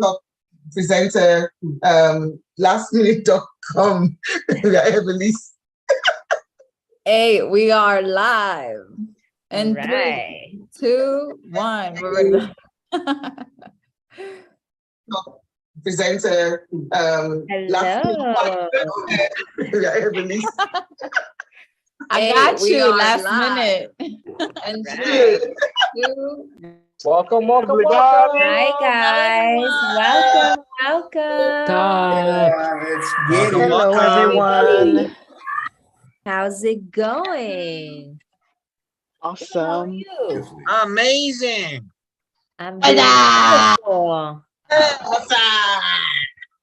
Top presenter, lastminute.com. We are Everly. Hey, we are live. And Right. 3, 2, 1. We're Top presenter, Hello. We are Everly. I got you last minute. And Right. 3, 2. Welcome. Hi guys. Welcome. Hello, everyone. How's it going? Awesome. Amazing. I'm beautiful.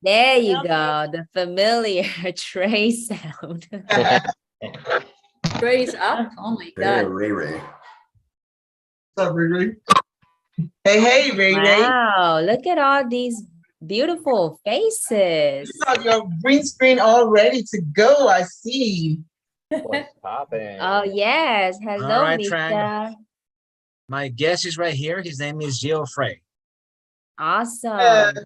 There you go. The familiar Trey sound. Trace up. Oh my God. Ray. What's up, Ray? Hey, Ray. Wow, look at all these beautiful faces. You got your green screen all ready to go, I see. What's poppin'? Oh, yes. Hello, All right, Mika. Trang. My guest is right here. His name is Geoffrey. Awesome.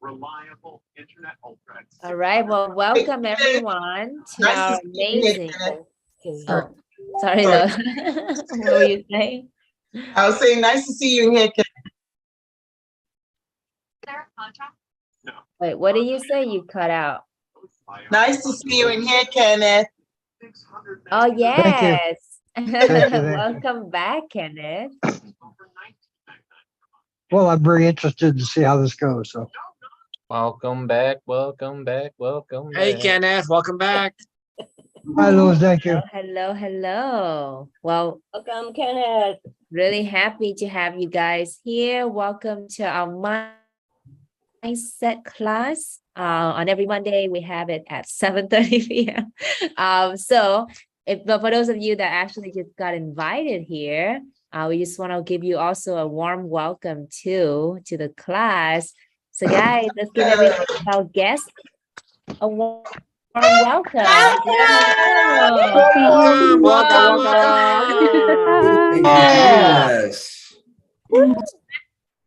Reliable internet ultra. All right. Well, welcome everyone to Nice our to see you amazing. again. Oh, sorry, Lola. What were you saying? I was saying, nice to see you here. Wait, what did you say? You cut out. Nice to see you in here, Kenneth. Oh, yes. you. Welcome back, Kenneth. Well, I'm very interested to see how this goes. So, Welcome back. Hey, Kenneth. Welcome back. hi, Louis. Thank you. Hello. Well, welcome, Kenneth. Really happy to have you guys here. Welcome to our mindset class. On every Monday, we have it at 7:30 p.m. But for those of you that actually just got invited here, we just want to give you also a warm welcome to the class. So guys, let's give our guests a warm welcome. Welcome. Yes.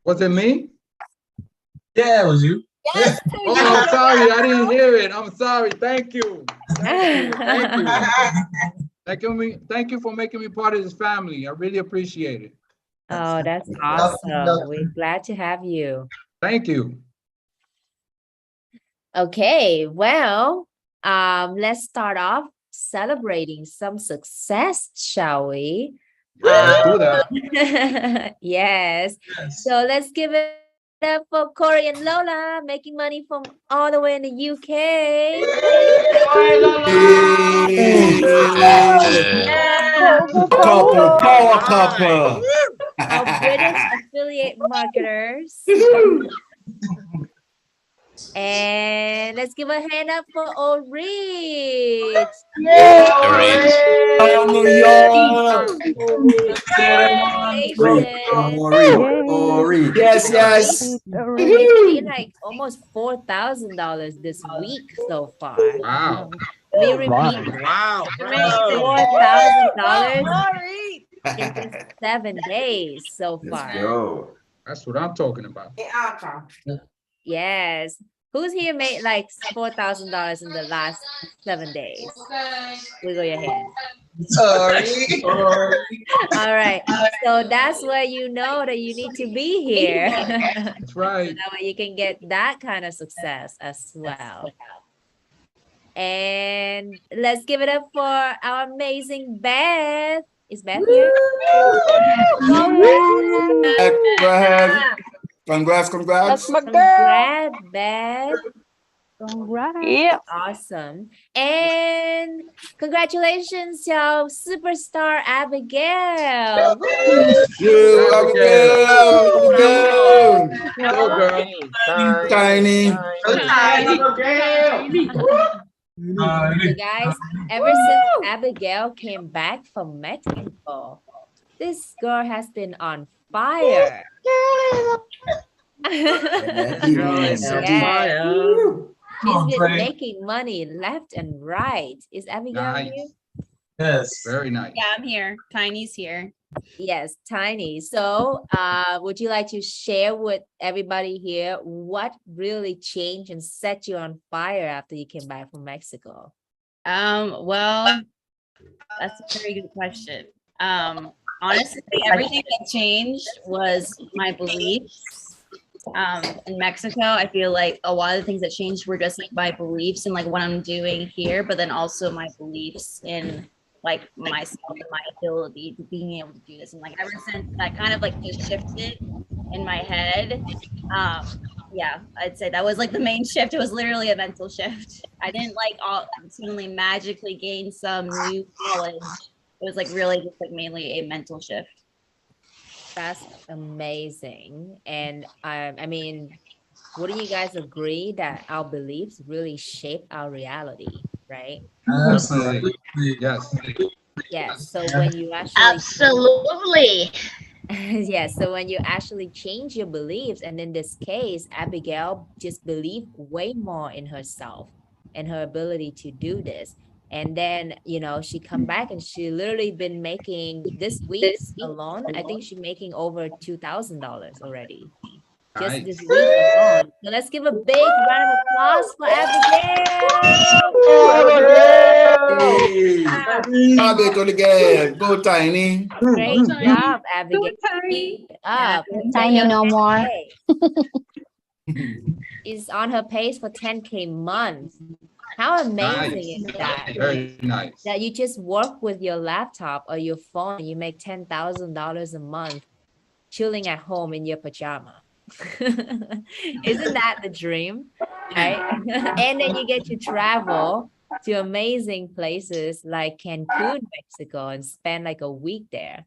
Was it me? Yeah, it was you. Yes. Oh, I'm sorry. I didn't hear it. I'm sorry. Thank you. Thank you for making me part of this family. I really appreciate it. Oh, that's awesome. We're glad to have you. Thank you. Okay, well, let's start off celebrating some success, shall we? Let's do that. Yes. So let's give it up for Corey and Lola making money from all the way in the UK. Power couple. Our British affiliate marketers. And let's give a hand up for Ulrich. Yes. They made like almost $4,000 this week so far. Wow. Let me repeat. Wow. $4,000 in just 7 days so far. Yo. That's what I'm talking about. Yes. Who's here made like $4,000 in the last 7 days? Wiggle your hand. Sorry. All right. So that's where you know that you need to be here. That's right. That way you can get that kind of success as well. And let's give it up for our amazing Beth. Is Beth here? Congrats. Congrats, Beth. Congrats. Yeah. Awesome. And congratulations to our superstar Abigail. Go, girl. Tiny. So guys, ever since Abigail came back from Mexico, this girl has been on fire. She's been making money left and right. Is Abigail Nice. here? Yes. Very nice. Yeah, I'm here. Tiny's here. Yes, Tiny. So, would you like to share with everybody here what really changed and set you on fire after you came back from Mexico? Well, that's a very good question. Honestly, everything that changed was my beliefs. In Mexico, I feel like a lot of the things that changed were just like my beliefs and like what I'm doing here, but then also my beliefs in like myself and my ability to being able to do this. And like ever since that kind of like just shifted in my head, yeah, I'd say that was like the main shift. It was literally a mental shift. I didn't like all suddenly magically gain some new knowledge. It was like really just like mainly a mental shift. That's amazing. And I mean, wouldn't you guys agree that our beliefs really shape our reality, right? Absolutely. Yes. Yes. So when you actually Absolutely. yes, so when you actually change your beliefs, and in this case, Abigail just believed way more in herself and her ability to do this. And then, she come back and she literally been making this week alone. I think she's making over $2,000 already. Just this Nice. week alone. So let's give a big round of applause for Abigail. Hey. Abigail again. Go Tiny. Great job, Abigail. Keep it up. Tiny no more. Is on her pace for 10K month. How amazing Nice. is that? Very nice. That you just work with your laptop or your phone and you make $10,000 a month chilling at home in your pajama. Isn't that the dream? Right? And then you get to travel to amazing places like Cancun, Mexico, and spend like a week there.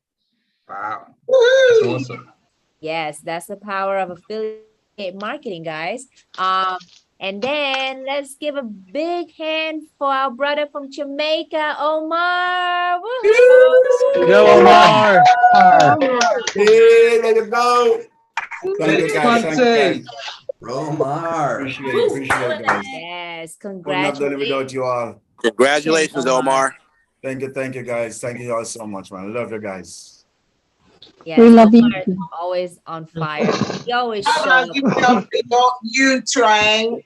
Wow. That's awesome. Yes, that's the power of affiliate marketing, guys. And then let's give a big hand for our brother from Jamaica, Omar. Woo-hoo! Go, Omar. Hey, let it go. Thank you, guys. Thank you, Conte. guys. Romar. Appreciate it, guys. Yes, Couldn't have done it congratulations. without you all. Congratulations, Omar. Thank you, guys. Thank you all so much, man. I love you guys. Yes, We love you. Omar is always on fire. He always shows up. You triangulate.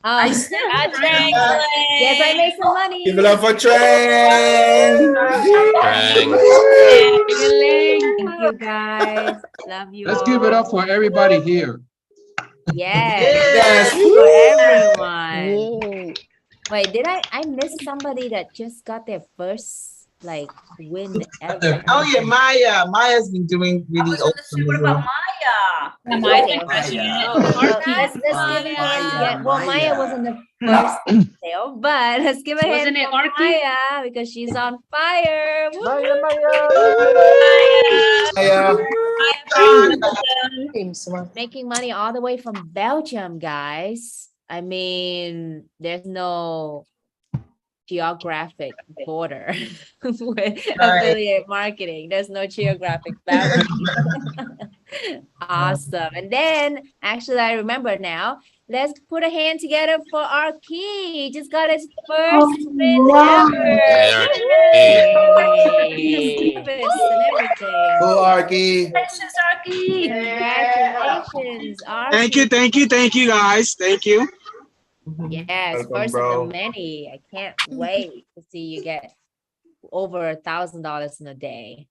Oh, yes, I made some money. Give it up for Train. Thank you, guys. Love you. Let's give it up for everybody here. Yes. Yes. For everyone. Wait, did I miss somebody that just got their first win ever? Oh yeah, Maya's been doing really awesome. What about Maya? Maya. Let's Let's give a hand. Well, Maya wasn't the first sale, but let's give a hand Wasn't it for Marky? Maya because she's on fire. Woo! Making money all the way from Belgium, guys. I mean, there's no geographic border with affiliate marketing. There's no geographic boundary. Awesome. And then, actually, I remember now. Let's put a hand together for our key. He just got his first win ever. Go, Arky. Congratulations, Arky. Thank you, guys. Thank you. Yes, Welcome, first bro. of the many. I can't wait to see you get over $1,000 in a day.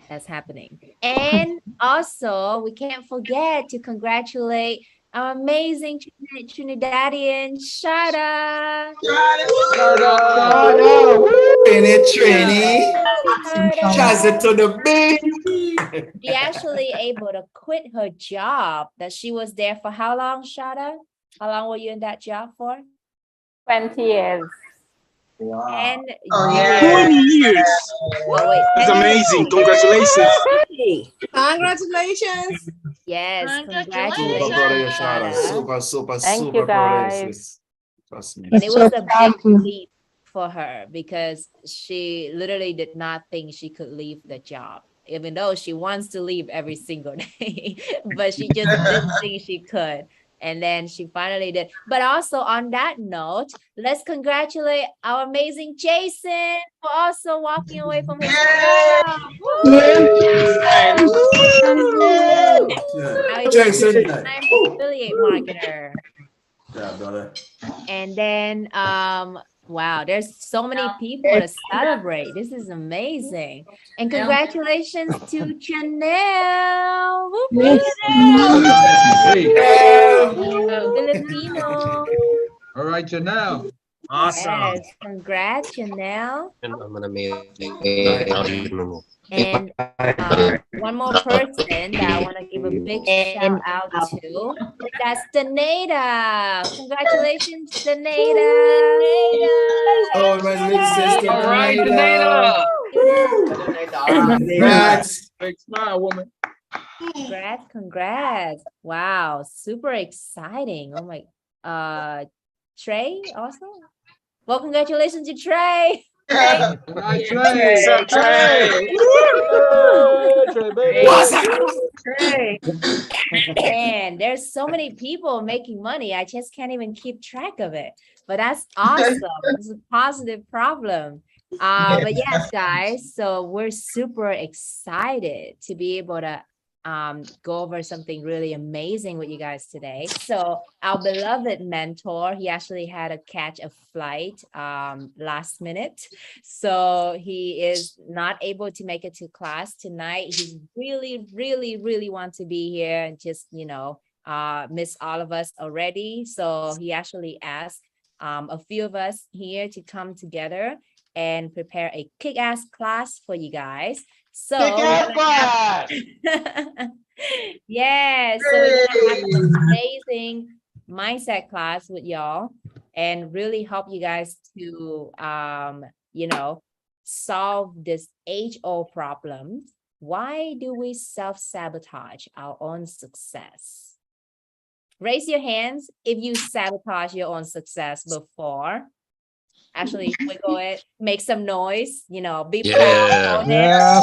That's happening. And also, we can't forget to congratulate our amazing Trinidadian Shada. Trini. Chaz it to the big. She actually able to quit her job that she was there for how long, Shada? How long were you in that job for? 20 years. Wow. And 20 years. Oh, wait. It's amazing. Congratulations. Congratulations. Yes, Super congratulations. proud of you, Shada. Shada. Super Thank you, proud of you, guys. sis. Trust me. And it was a big leap for her because she literally did not think she could leave the job, even though she wants to leave every single day, but she just didn't think she could. And then she finally did. But also on that note, let's congratulate our amazing Jason for also walking away from his job. Now he's a Jason. full-time affiliate marketer. Yeah, brother. And then wow, there's so many people to celebrate. This is amazing. And congratulations to Janelle. Filipino. All right, Janelle. Awesome. Yes, congrats, Janelle. I'm gonna make And one more person that I want to give a big shout out to. That's Danita. Congratulations, Danita. Oh, my little sister. All right, Congrats. Big smile, woman. Congrats. Wow, super exciting. Oh my, Trey also? Well, congratulations to Trey. All right, Trey. Trey. Man, there's so many people making money. I just can't even keep track of it. But that's awesome. It's a positive problem. But yes, guys, so we're super excited to be able to go over something really amazing with you guys today. So our beloved mentor, he actually had to catch a flight last minute. So he is not able to make it to class tonight. He's really want to be here and just, miss all of us already. So he actually asked a few of us here to come together and prepare a kick-ass class for you guys. So yeah, so we're gonna have an amazing mindset class with y'all and really help you guys to solve this age-old problem. Why do we self-sabotage our own success? Raise your hands if you sabotage your own success before. Actually, wiggle it, make some noise, be proud of it. Yeah,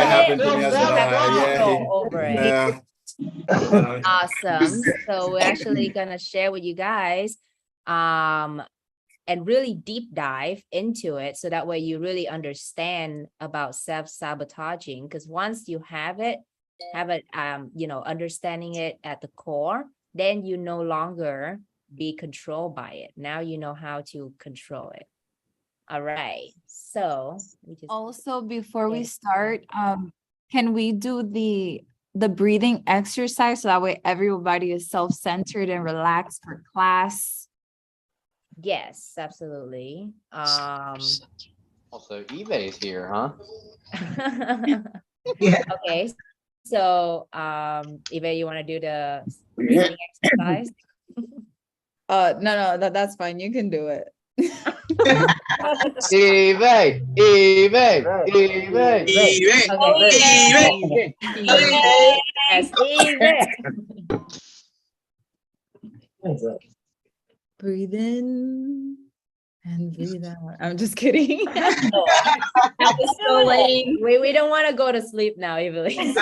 happened to me as well. Awesome. So we're actually gonna share with you guys and really deep dive into it so that way you really understand about self-sabotaging, because once you have it understanding it at the core, then you no longer be controlled by it. Now you know how to control it. All right, so we just Also, before we start, can we do the breathing exercise so that way everybody is self-centered and relaxed for class? yes, absolutely. Also, eBay's here, huh? Okay, so Eva, you want to do the breathing exercise? No, that's fine. You can do it. eBay. Yes, Eva. Breathe in and breathe out. I'm just kidding. So lame. We don't want to go to sleep now, Evelyn.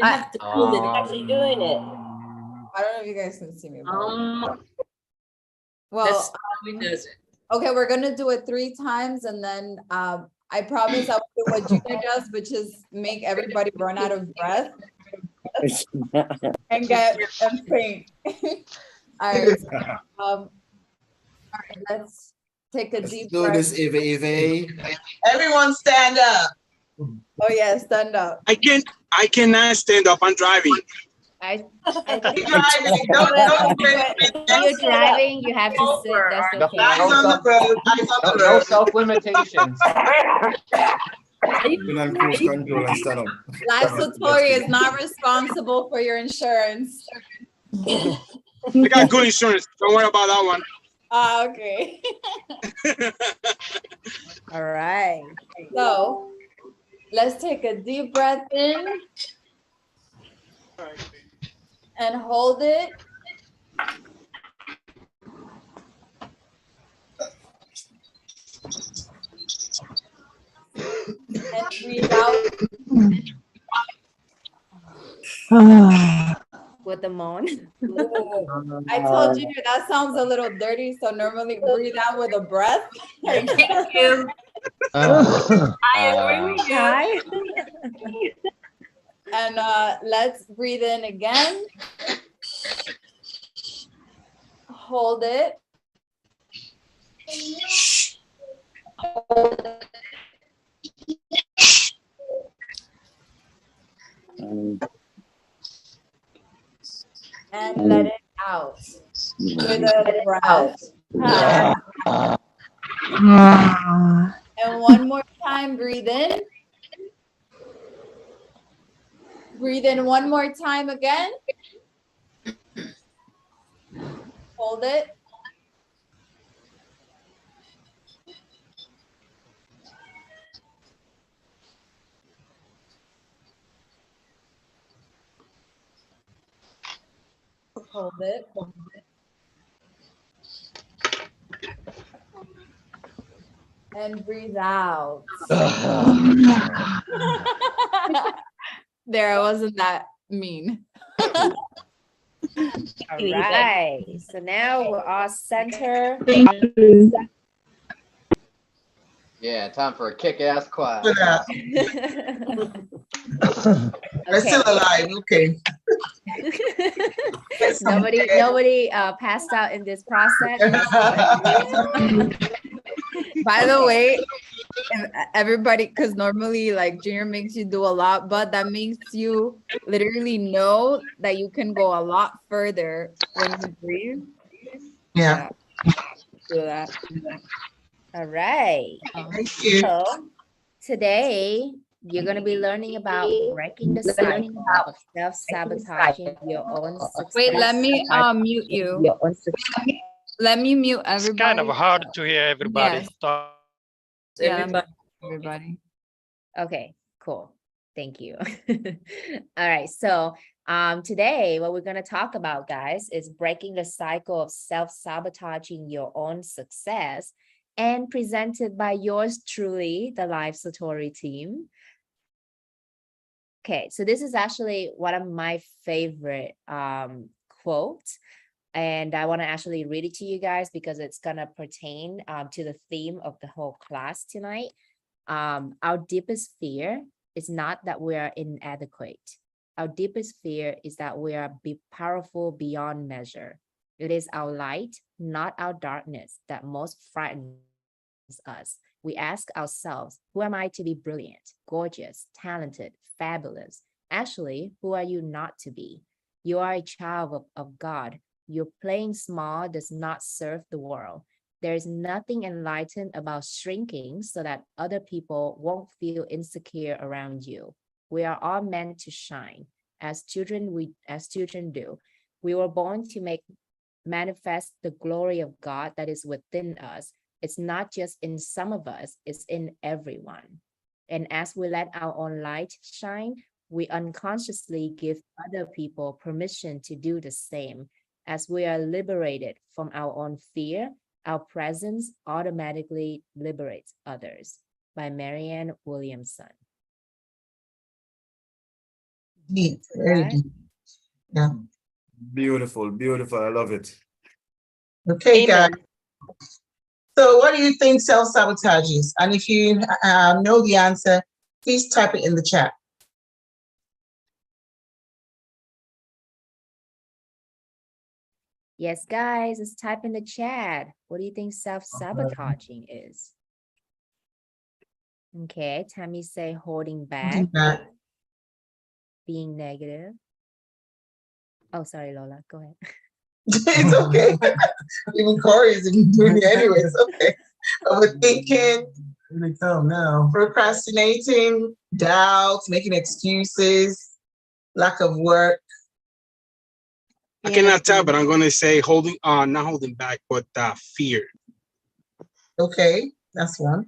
Actually doing it. I don't know if you guys can see me. Well, Okay, we're gonna do it 3 times, and then I promise I'll do what Junior does, which is make everybody run out of breath and faint. All right, let's take a deep breath. Do this, Eve. Everyone stand up. Oh yeah, stand up. I cannot stand up. I'm driving. I Driving. Don't when you're driving, you have to sit. That's okay. Eyes on the road. Eyes on the No road. self-limitations. Been on cruise control and stand up. Live Satori is not responsible for your insurance. I got good insurance. Don't worry about that one. Okay. All right. So let's take a deep breath in and hold it. And breathe out. with the moan. I told you that sounds a little dirty, so normally breathe out with a breath. Like, Thank you. Uh, I agree with you. Hi. and let's breathe in again. Hold it. And let it out with a breath. And one more time, breathe in. Breathe in one more time again. Hold it. Hold it. And breathe out. There, I wasn't that mean. All right. So now we're all center. yeah, time for a kick-ass class. We're still alive. Okay. Nobody passed out in this process. By the way, everybody, because normally like Junior makes you do a lot, but that makes you literally know that you can go a lot further when you breathe. Yeah. Do that. All right. Thank you. So today you're going to be learning about breaking the cycle of self-sabotaging your own success. Wait, let me mute you. Let me mute everybody. It's kind of hard to hear everybody Yes. talk. Yeah, everybody. Okay, cool. Thank you. All right. So today what we're going to talk about, guys, is breaking the cycle of self-sabotaging your own success, and presented by yours truly, the Live Satori team. Okay, so this is actually one of my favorite quotes. And I want to actually read it to you guys because it's going to pertain to the theme of the whole class tonight. Our deepest fear is not that we are inadequate. Our deepest fear is that we are powerful beyond measure. It is our light, not our darkness, that most frightens us. We ask ourselves, who am I to be brilliant, gorgeous, talented, fabulous? Actually, who are you not to be? You are a child of God. Your playing small does not serve the world. There is nothing enlightened about shrinking so that other people won't feel insecure around you. We are all meant to shine. As children do. We were born to manifest the glory of God that is within us. It's not just in some of us, it's in everyone. And as we let our own light shine, we unconsciously give other people permission to do the same. As we are liberated from our own fear, our presence automatically liberates others. By Marianne Williamson. Deep, very deep. Yeah. Beautiful, beautiful. I love it. Okay, guys. So what do you think self-sabotage is? And if you know the answer, please type it in the chat. Yes, guys, let's type in the chat. What do you think self-sabotaging is? Okay, Tammy say holding back, being negative. Oh, sorry, Lola, go ahead. It's okay. Even Corey isn't doing it anyway. It's okay. Overthinking, really come now. Procrastinating, doubts, making excuses, lack of work. I cannot tell, but I'm going to say not holding back, but fear. Okay, that's one.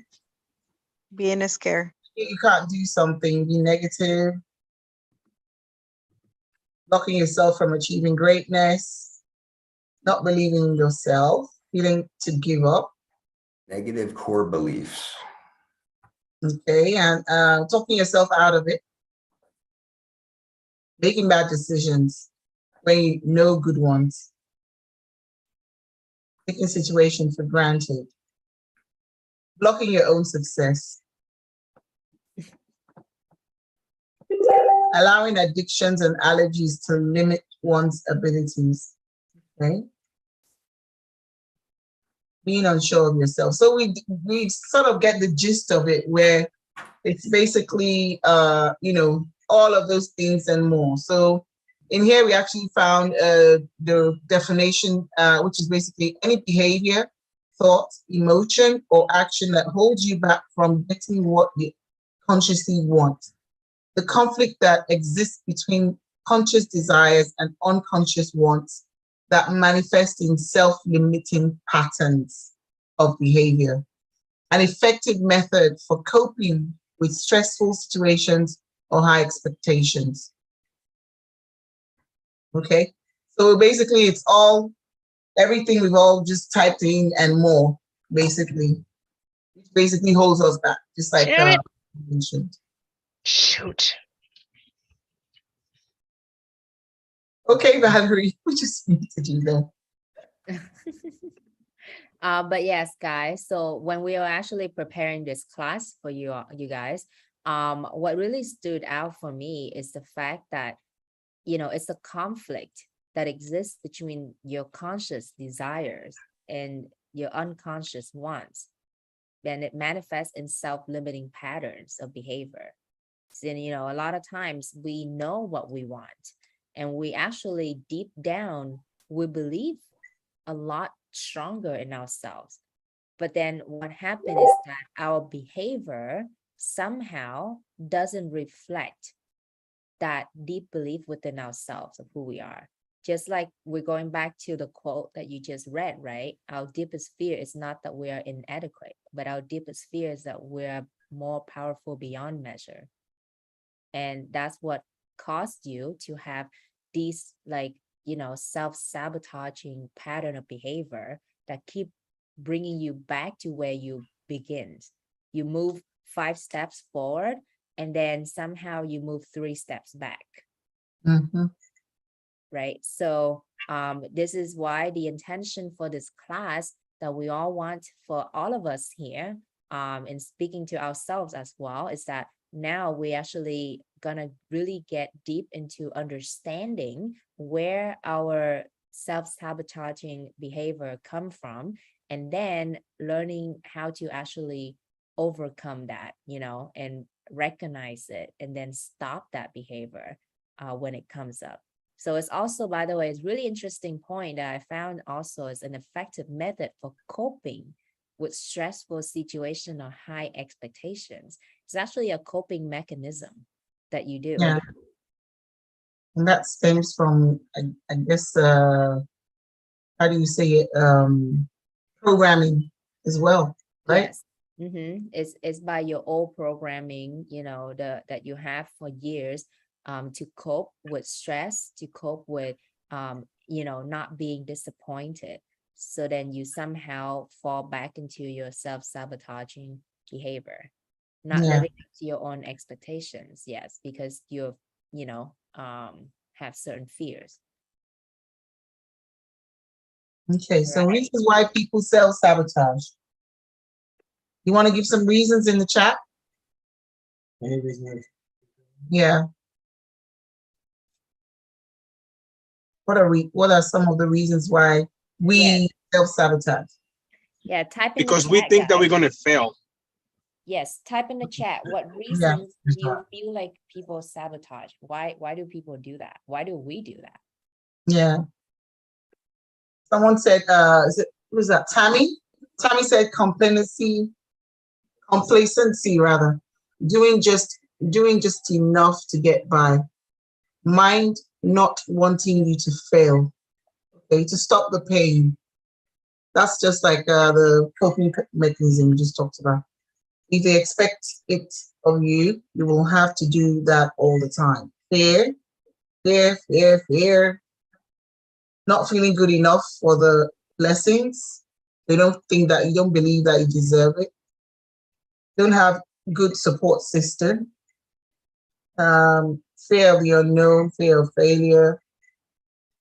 Being a scare. You can't do something, be negative. Blocking yourself from achieving greatness. Not believing in yourself. Feeling to give up. Negative core beliefs. Okay, and talking yourself out of it. making bad decisions when you know good ones, taking situations for granted, blocking your own success, allowing addictions and allergies to limit one's abilities, right? Being unsure of yourself. So we sort of get the gist of it, where it's basically all of those things and more. So in here we actually found the definition, which is basically any behavior, thought, emotion, or action that holds you back from getting what you consciously want. The conflict that exists between conscious desires and unconscious wants that manifest in self-limiting patterns of behavior. An effective method for coping with stressful situations or high expectations. Okay, so basically it's everything we've all just typed in and more, basically, which basically holds us back, just like mentioned. Shoot. Okay, Valerie, we just need to do that. But yes, guys, so when we are actually preparing this class for you guys, what really stood out for me is the fact that, it's a conflict that exists between your conscious desires and your unconscious wants. And it manifests in self-limiting patterns of behavior. So, a lot of times we know what we want, and we actually deep down, we believe a lot stronger in ourselves. But then what happened is that our behavior somehow doesn't reflect that deep belief within ourselves of who we are. Just like we're going back to the quote that you just read, right? Our deepest fear is not that we are inadequate, but our deepest fear is that we're more powerful beyond measure. And that's what caused you to have these self-sabotaging pattern of behavior that keep bringing you back to where you begin. You move 5 steps forward, and then somehow you move 3 steps back. Mm-hmm. Right? So this is why the intention for this class that we all want for all of us here, and speaking to ourselves as well, is that now we actually gonna really get deep into understanding where our self-sabotaging behavior come from, and then learning how to actually overcome that, and recognize it, and then stop that behavior when it comes up. So it's also, by the way, it's really interesting point that I found also is an effective method for coping with stressful situation or high expectations. It's actually a coping mechanism that you do. Yeah. And that stems from, I guess, how do you say it? Programming as well, right? Yes. Mm-hmm. It's by your old programming, that you have for years, to cope with stress, to cope with, not being disappointed. So then you somehow fall back into your self-sabotaging behavior, not living up to your own expectations. Yes, because you have certain fears. Okay, so reasons why people self-sabotage. You want to give some reasons in the chat? Yeah. What are some of the reasons why we self-sabotage? Yeah, type in because the we chat, think that guys. we're going to fail. Yes, type in the chat. What reasons do you feel like people sabotage? Why do people do that? Why do we do that? Yeah. Someone said, who's that? Tammy? Tammy said complacency rather. Doing just enough to get by. Mind not wanting you to fail. Okay, to stop the pain. That's just like the coping mechanism we just talked about. If they expect it of you, you will have to do that all the time. Fear. Not feeling good enough for the blessings. They don't think that you don't believe that you deserve it. Don't have good support system. fear of the unknown, fear of failure.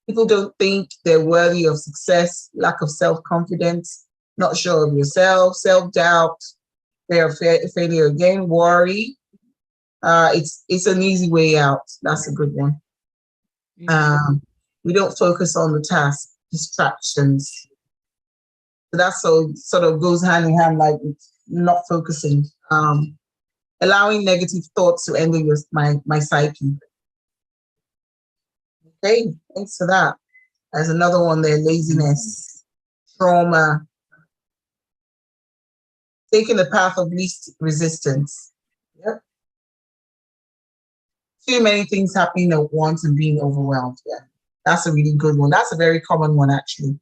People don't think they're worthy of success, lack of self-confidence, not sure of yourself, self-doubt, fear of failure again, worry. It's an easy way out. That's a good one. We don't focus on the task, distractions. So that sort of goes hand in hand, like not focusing. Allowing negative thoughts to enter my psyche. Okay, thanks for that. There's another one there, laziness, trauma, taking the path of least resistance. Yep. Too many things happening at once and being overwhelmed. Yeah, that's a really good one. That's a very common one, actually.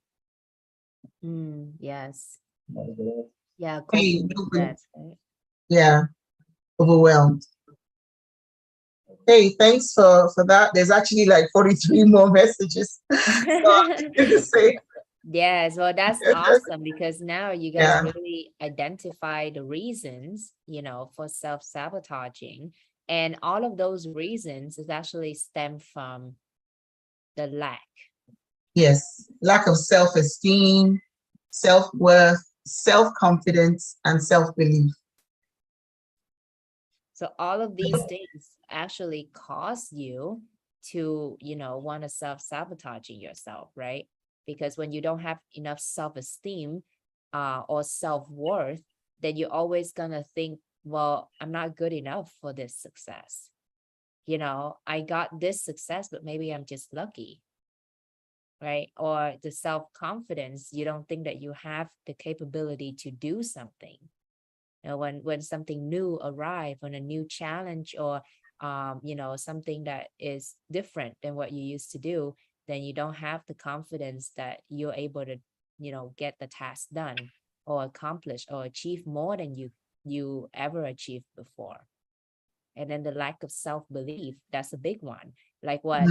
Yes. Yeah. Hey, Right? yeah, overwhelmed. Okay, thanks for that. There's actually like 43 more messages. Yes, well, that's awesome because now you guys really identify the reasons, for self-sabotaging. And all of those reasons is actually stem from the lack. Yes, lack of self-esteem, self-worth, self-confidence, and self-belief. So all of these things actually cause you to, want to self-sabotaging yourself, right? Because when you don't have enough self-esteem or self-worth, then you're always gonna think, well, I'm not good enough for this success. I got this success, but maybe I'm just lucky, right? Or the self-confidence, you don't think that you have the capability to do something. When something new arrives, when a new challenge or something that is different than what you used to do, then you don't have the confidence that you're able to get the task done or accomplish or achieve more than you ever achieved before. And then the lack of self-belief, that's a big one. Like what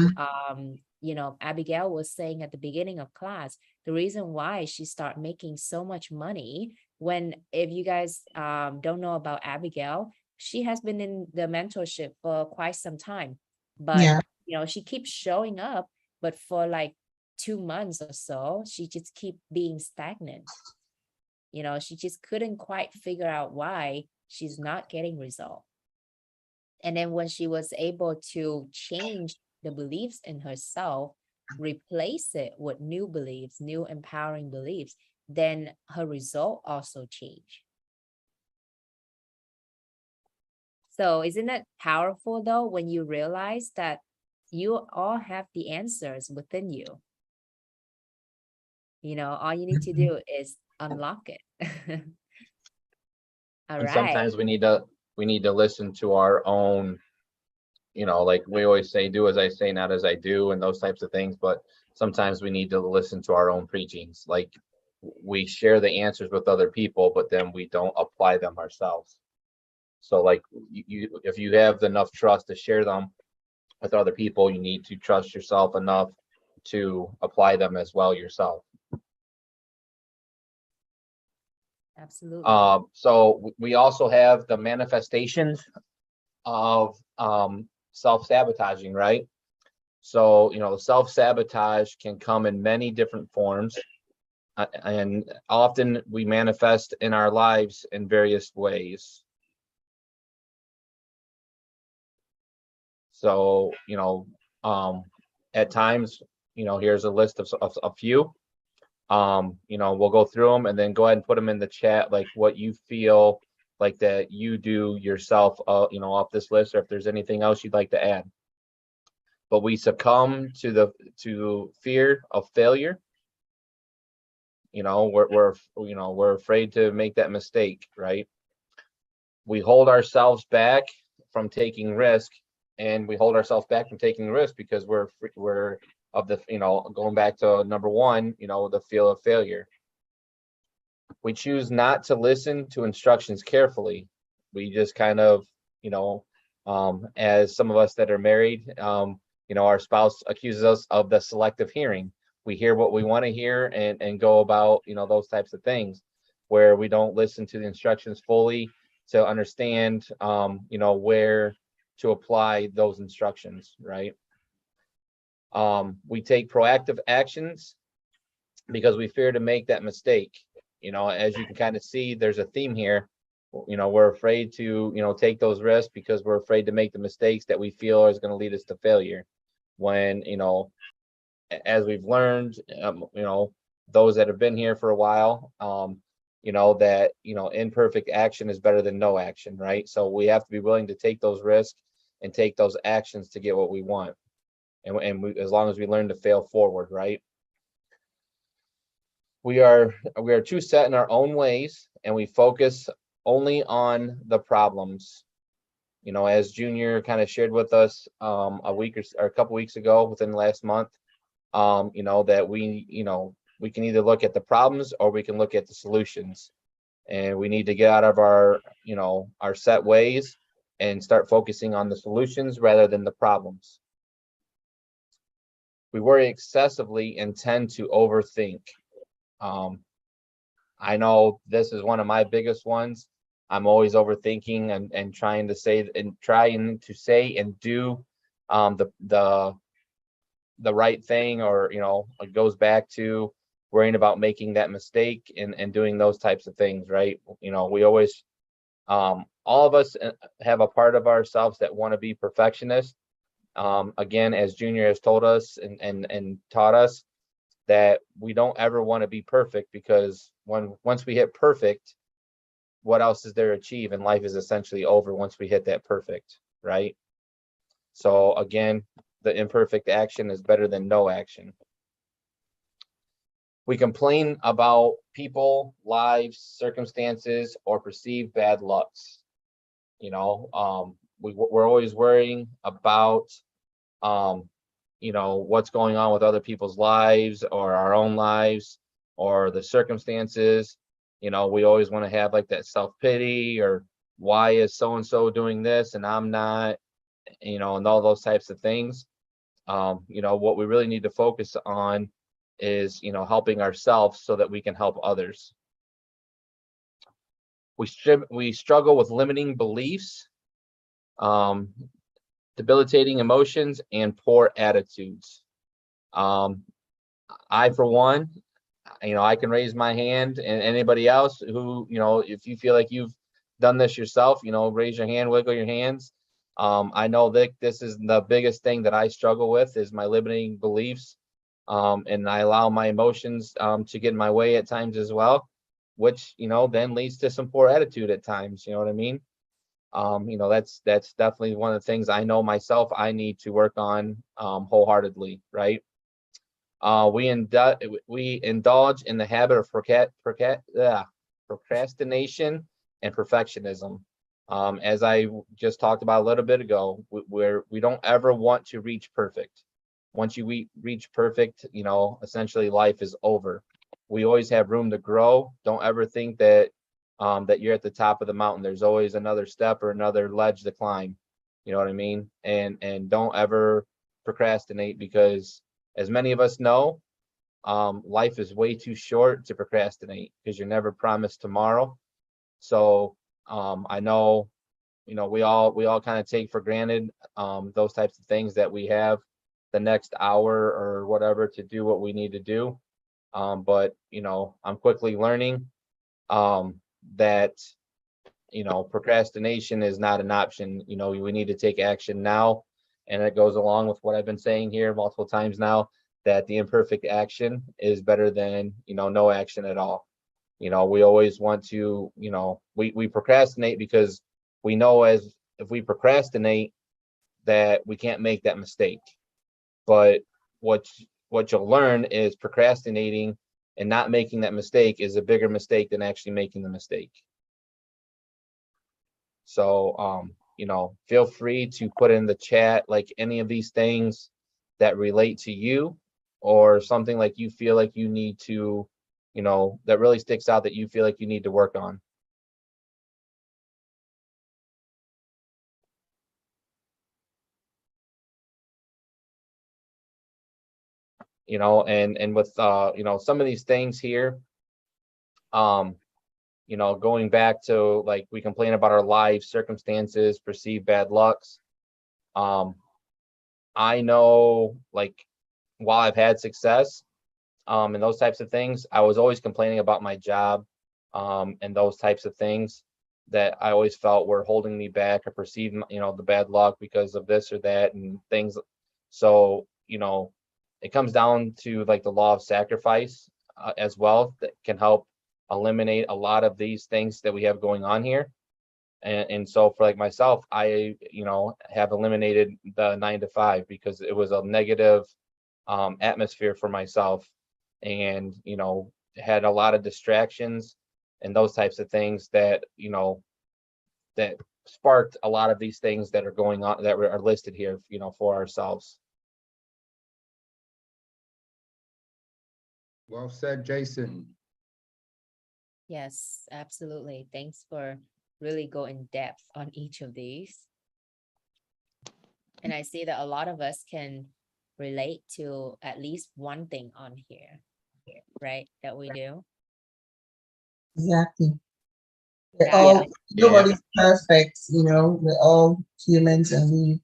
Abigail was saying at the beginning of class, the reason why she started making so much money, when, if you guys don't know about Abigail, she has been in the mentorship for quite some time, but she keeps showing up, but for like 2 months or so, she just keep being stagnant. She just couldn't quite figure out why she's not getting results. And then when she was able to change the beliefs in herself, replace it with new beliefs, new empowering beliefs, then her result also changed. So isn't that powerful though, when you realize that you all have the answers within you? All you need to do is unlock it. All right. Sometimes we need to listen to our own, like we always say, do as I say, not as I do, and those types of things. But sometimes we need to listen to our own preachings. Like we share the answers with other people, but then we don't apply them ourselves. So like if you have enough trust to share them with other people, you need to trust yourself enough to apply them as well yourself. Absolutely. So we also have the manifestations of self-sabotaging, right? So, self-sabotage can come in many different forms, and often we manifest in our lives in various ways. So, at times, here's a list of a few. We'll go through them and then go ahead and put them in the chat, like what you feel like that you do yourself, off this list, or if there's anything else you'd like to add. But we succumb to fear of failure. We're afraid to make that mistake, right? We hold ourselves back from taking risk, and we hold ourselves back from taking risk because we're of the, going back to number one, the fear of failure. We choose not to listen to instructions carefully. We just kind of, as some of us that are married, our spouse accuses us of the selective hearing. We hear what we want to hear and go about, those types of things, where we don't listen to the instructions fully to understand, where to apply those instructions, right? We take proactive actions because we fear to make that mistake. You know, as you can kind of see, there's a theme here. You know, we're afraid to, you know, take those risks because we're afraid to make the mistakes that we feel is going to lead us to failure. When, you know, as we've learned, you know, those that have been here for a while, you know, that, you know, imperfect action is better than no action, right? So we have to be willing to take those risks and take those actions to get what we want. And we, as long as we learn to fail forward, right? We are too set in our own ways, and we focus only on the problems. You know, as Junior kind of shared with us a week or a couple weeks ago, within the last month, you know, that we, you know, we can either look at the problems or we can look at the solutions. And we need to get out of our, you know, our set ways and start focusing on the solutions rather than the problems. We worry excessively and tend to overthink. I know this is one of my biggest ones. I'm always overthinking and trying to say and do the right thing, or, you know, it goes back to worrying about making that mistake and doing those types of things, right? You know, we always, all of us have a part of ourselves that want to be perfectionists. Again, as Junior has told us and taught us, that we don't ever want to be perfect, because once we hit perfect, what else is there to achieve? And life is essentially over once we hit that perfect, right? So again, the imperfect action is better than no action. We complain about people, lives, circumstances, or perceived bad lucks. You know, we're always worrying about, you know, what's going on with other people's lives or our own lives or the circumstances. You know, we always want to have like that self-pity, or why is so-and-so doing this and I'm not, you know, and all those types of things. You know, what we really need to focus on is, you know, helping ourselves so that we can help others. We struggle with limiting beliefs, debilitating emotions, and poor attitudes. I, for one, you know, I can raise my hand, and anybody else who, you know, if you feel like you've done this yourself, you know, raise your hand, wiggle your hands. I know that this is the biggest thing that I struggle with, is my limiting beliefs. And I allow my emotions to get in my way at times as well, which, you know, then leads to some poor attitude at times. You know what I mean? You know, that's definitely one of the things I know myself I need to work on wholeheartedly, right? We indulge in the habit of procrastination and perfectionism. As I just talked about a little bit ago, we don't ever want to reach perfect. Once you reach perfect, you know, essentially life is over. We always have room to grow. Don't ever think that that you're at the top of the mountain. There's always another step or another ledge to climb. You know what I mean? And don't ever procrastinate, because as many of us know, life is way too short to procrastinate, because you're never promised tomorrow. So I know, you know, we all kind of take for granted those types of things, that we have the next hour or whatever to do what we need to do. But, you know, I'm quickly learning that, you know, procrastination is not an option. You know, we need to take action now. And it goes along with what I've been saying here multiple times now, that the imperfect action is better than, you know, no action at all. You know, we always want to, you know, we procrastinate because we know, as if we procrastinate, that we can't make that mistake. But what you'll learn is procrastinating and not making that mistake is a bigger mistake than actually making the mistake. So, you know, feel free to put in the chat like any of these things that relate to you, or something like you feel like you need to, you know, that really sticks out that you feel like you need to work on. You know, and with you know, some of these things here, you know, going back to, like, we complain about our life, circumstances, perceived bad lucks. I know, like, while I've had success, and those types of things, I was always complaining about my job, and those types of things that I always felt were holding me back, or perceived, the bad luck because of this or that and things. So, it comes down to like the law of sacrifice, as well, that can help eliminate a lot of these things that we have going on here. And so for like myself, I, have eliminated the 9 to 5 because it was a negative atmosphere for myself, and had a lot of distractions and those types of things that that sparked a lot of these things that are going on, that are listed here, for ourselves. Well said, Jason. Yes, absolutely. Thanks for really go in depth on each of these. And I see that a lot of us can relate to at least one thing on here, right? That we do. Exactly. We're Yeah. all, nobody's perfect, we're all humans, and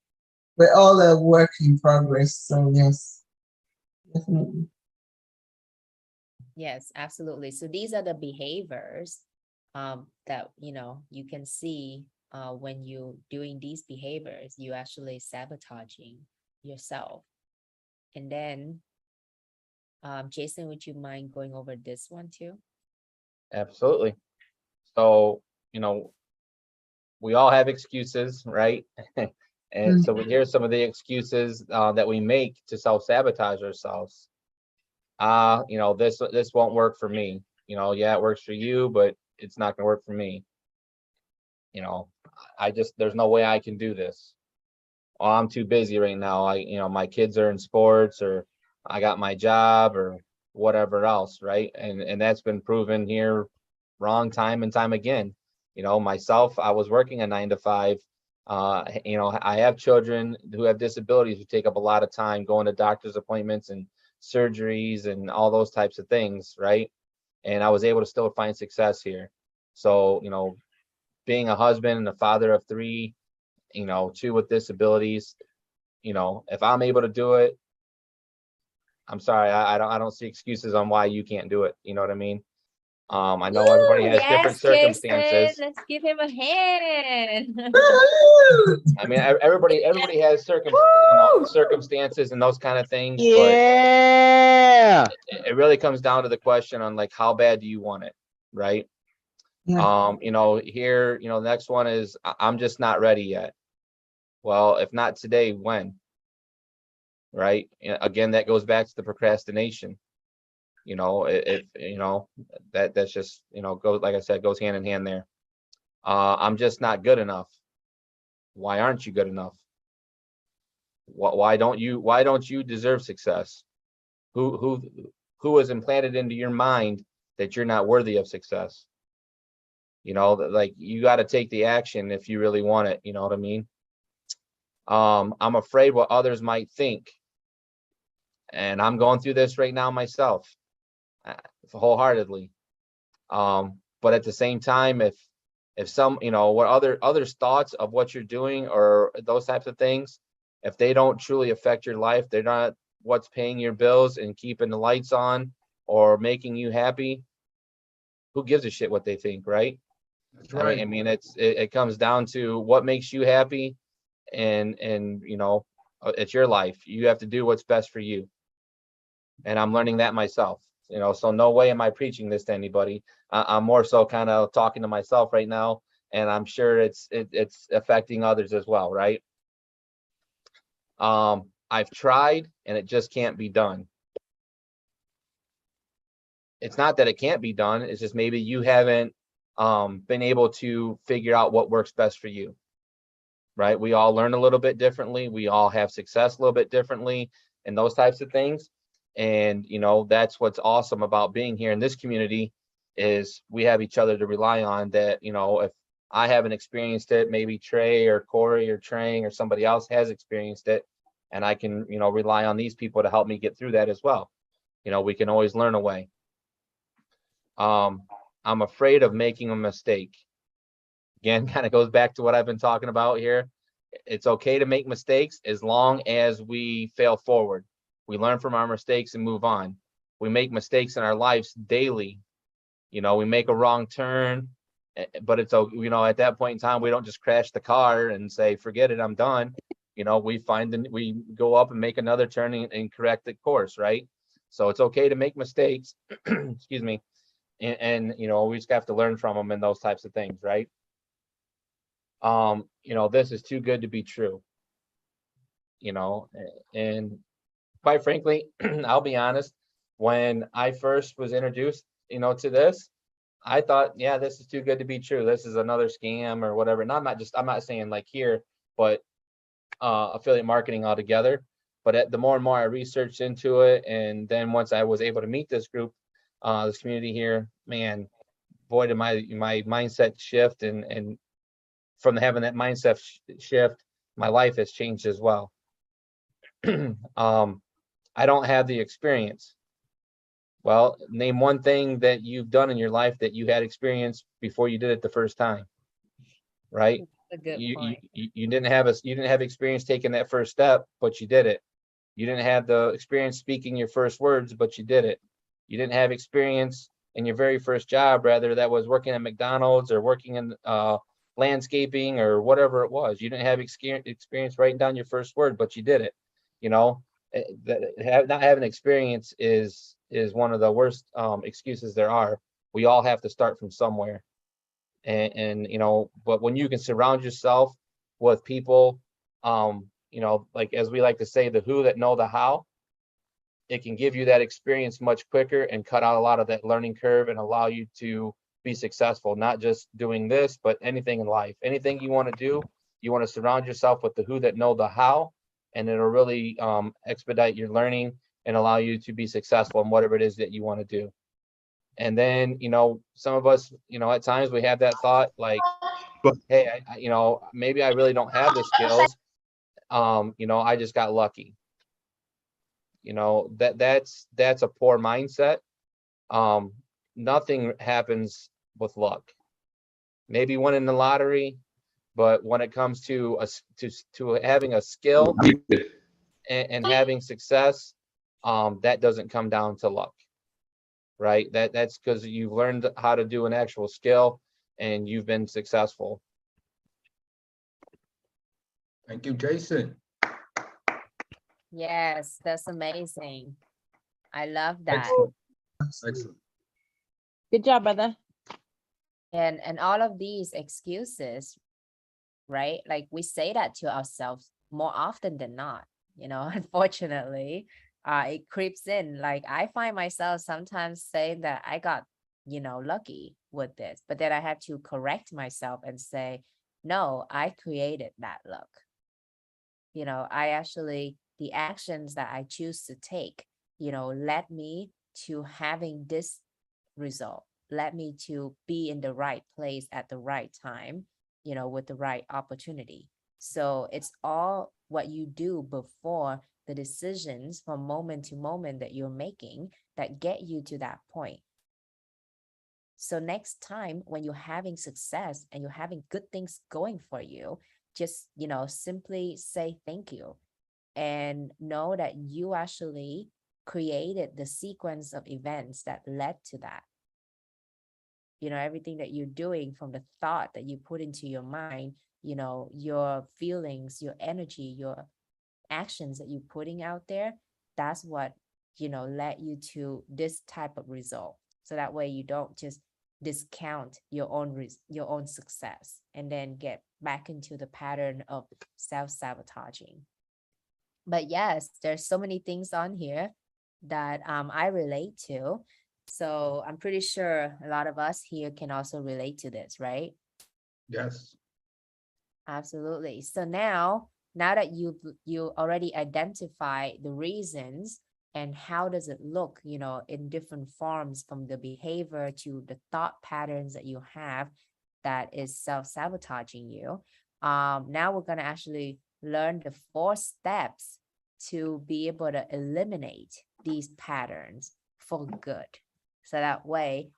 we're all a work in progress. So yes, definitely. Yes, absolutely. So these are the behaviors that you can see when you doing these behaviors, you actually sabotaging yourself. And then Jason, would you mind going over this one too? Absolutely. So, we all have excuses, right? And so here's some of the excuses that we make to self-sabotage ourselves. This won't work for me. Yeah, it works for you, but it's not gonna work for me. There's no way I can do this. Oh, I'm too busy right now. My kids are in sports, or I got my job, or whatever else, right? And that's been proven here wrong time and time again. Myself, I was working a 9 to 5. I have children who have disabilities who take up a lot of time going to doctor's appointments and surgeries and all those types of things, right? And I was able to still find success here. So, being a husband and a father of 3, 2 with disabilities, if I'm able to do it, I'm sorry, I don't see excuses on why you can't do it. You know what I mean? I know everybody has different circumstances. Let's give him a hand. I mean, everybody has circumstances and those kind of things. Yeah. But it really comes down to the question on, like, how bad do you want it, right? Yeah. Here, the next one is, I'm just not ready yet. Well, if not today, when? Right? Again, that goes back to the procrastination. That's just, goes, like I said, goes hand in hand there. I'm just not good enough. Why aren't you good enough? Why don't you deserve success? Who has implanted into your mind that you're not worthy of success? Like, you got to take the action if you really want it. You know what I mean? I'm afraid what others might think. And I'm going through this right now myself, wholeheartedly. But at the same time, if some, what others' thoughts of what you're doing or those types of things, if they don't truly affect your life, they're not what's paying your bills and keeping the lights on or making you happy, who gives a shit what they think, right? That's right. I mean, it comes down to what makes you happy, and it's your life. You have to do what's best for you. And I'm learning that myself. So no way am I preaching this to anybody. I'm more so kind of talking to myself right now, and I'm sure it's affecting others as well, right? I've tried and it just can't be done. It's not that it can't be done, it's just maybe you haven't been able to figure out what works best for you, right? We all learn a little bit differently. We all have success a little bit differently, and those types of things. And that's what's awesome about being here in this community, is we have each other to rely on. That if I haven't experienced it, maybe Trey or Corey or Trang or somebody else has experienced it, and I can rely on these people to help me get through that as well. We can always learn a way. I'm afraid of making a mistake. Again, kind of goes back to what I've been talking about here, It's okay to make mistakes as long as we fail forward. We learn from our mistakes and move on. We make mistakes in our lives daily. You know, we make a wrong turn, but it's, you know, at that point in time, we don't just crash the car and say, forget it, I'm done. You know, we go up and make another turn and correct the course, right? So it's okay to make mistakes, excuse me, and you know, we just have to learn from them and those types of things, right? You know, this is too good to be true. You know, and quite frankly, I'll be honest, when I first was introduced, you know, to this, I thought, yeah, this is too good to be true. This is another scam or whatever. And I'm not saying like here, but affiliate marketing altogether. But the more and more I researched into it, and then once I was able to meet this group, this community here, man, boy, did my mindset shift, and from having that mindset shift, my life has changed as well. I don't have the experience. Well, name one thing that you've done in your life that you had experience before you did it the first time, right? A good point. You didn't have experience taking that first step, but you did it. You didn't have the experience speaking your first words, but you did it. You didn't have experience in your very first job, rather that was working at McDonald's or working in landscaping or whatever it was. You didn't have experience writing down your first word, but you did it. You know, not having experience is one of the worst excuses there are. We all have to start from somewhere. And you know, but when you can surround yourself with people, you know, like as we like to say, the who that know the how, it can give you that experience much quicker and cut out a lot of that learning curve and allow you to be successful, not just doing this, but anything in life. Anything you want to do, you want to surround yourself with the who that know the how, and it'll really expedite your learning and allow you to be successful in whatever it is that you want to do. And then, you know, some of us, you know, at times we have that thought like, hey, you know, maybe I really don't have the skills. You know, I just got lucky. You know, that's a poor mindset. Nothing happens with luck. Maybe winning the lottery, but when it comes to having a skill and having success, that doesn't come down to luck, right? That's because you've learned how to do an actual skill and you've been successful. Thank you, Jason. Yes, that's amazing. I love that. Excellent. Good job, brother. And all of these excuses, right? Like we say that to ourselves more often than not, you know, unfortunately, it creeps in. Like I find myself sometimes saying that I got, you know, lucky with this, but then I have to correct myself and say, no, I created that luck. You know, the actions that I choose to take, you know, led me to having this result, led me to be in the right place at the right time, you know, with the right opportunity. So it's all what you do before the decisions from moment to moment that you're making that get you to that point. So next time when you're having success and you're having good things going for you, just, you know, simply say thank you and know that you actually created the sequence of events that led to that. You know, everything that you're doing, from the thought that you put into your mind, you know, your feelings, your energy, your actions that you're putting out there, that's what, you know, led you to this type of result. So that way you don't just discount your own success and then get back into the pattern of self-sabotaging. But yes, there's so many things on here that I relate to. So I'm pretty sure a lot of us here can also relate to this, right? Yes. Absolutely. So now that you already identify the reasons and how does it look, you know, in different forms, from the behavior to the thought patterns that you have that is self-sabotaging you. Now we're going to actually learn the 4 steps to be able to eliminate these patterns for good. So that way,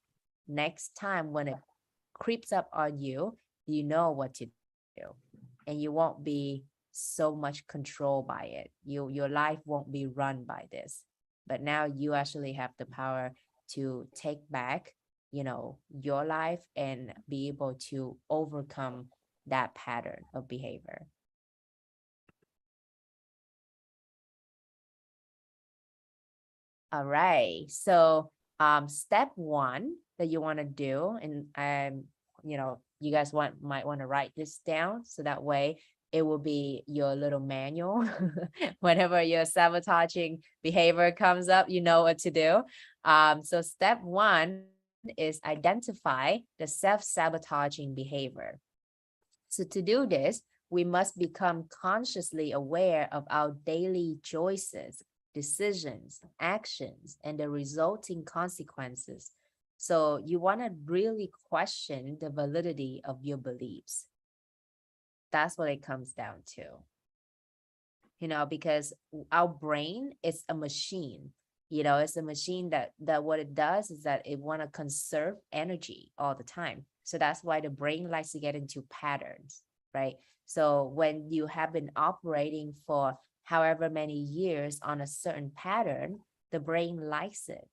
next time when it creeps up on you, you know what to do. and you won't be so much controlled by it. Your life won't be run by this. But now you actually have the power to take back, your life and be able to overcome that pattern of behavior. All right. So step one that you want to do, and you guys might want to write this down so that way it will be your little manual. Whenever your sabotaging behavior comes up, you know what to do. So step one is identify the self-sabotaging behavior. So to do this, we must become consciously aware of our daily choices, decisions, actions, and the resulting consequences. So you want to really question the validity of your beliefs. That's what it comes down to, because our brain is a machine. It's a machine that what it does is that it want to conserve energy all the time. So that's why the brain likes to get into patterns, right? So when you have been operating for however many years on a certain pattern, the brain likes it.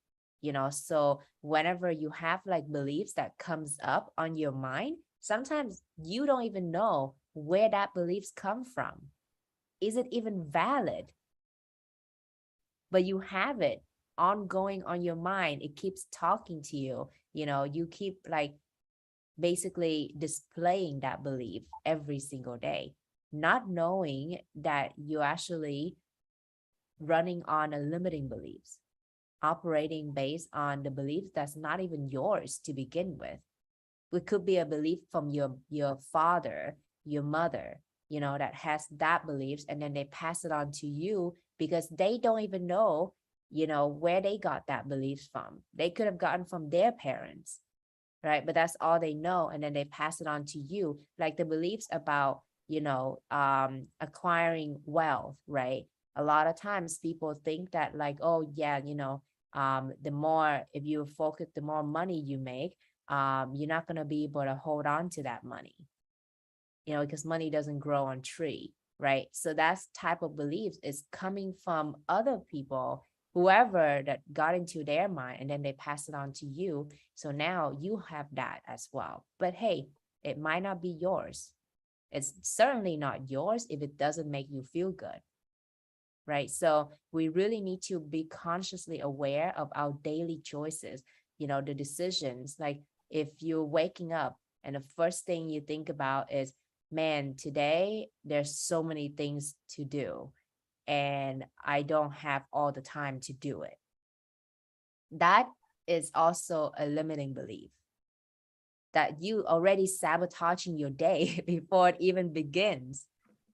So whenever you have like beliefs that comes up on your mind, sometimes you don't even know where that beliefs come from. Is it even valid? But you have it ongoing on your mind. It keeps talking to you. You keep like basically displaying that belief every single day, not knowing that you're actually running on a limiting beliefs, operating based on the beliefs that's not even yours to begin with. It could be a belief from your father, your mother, that has that beliefs, and then they pass it on to you because they don't even know, where they got that beliefs from. They could have gotten from their parents, right? But that's all they know. And then they pass it on to you, like the beliefs about, acquiring wealth, right? A lot of times people think that like, oh yeah, the more, if you focus, the more money you make, you're not going to be able to hold on to that money, because money doesn't grow on tree, right? So that's type of beliefs is coming from other people, whoever that got into their mind, and then they pass it on to you. So now you have that as well. But hey, it might not be yours. It's certainly not yours if it doesn't make you feel good, right? So we really need to be consciously aware of our daily choices, the decisions. Like if you're waking up and the first thing you think about is, man, today there's so many things to do and I don't have all the time to do it. That is also a limiting belief, that you already sabotaging your day before it even begins,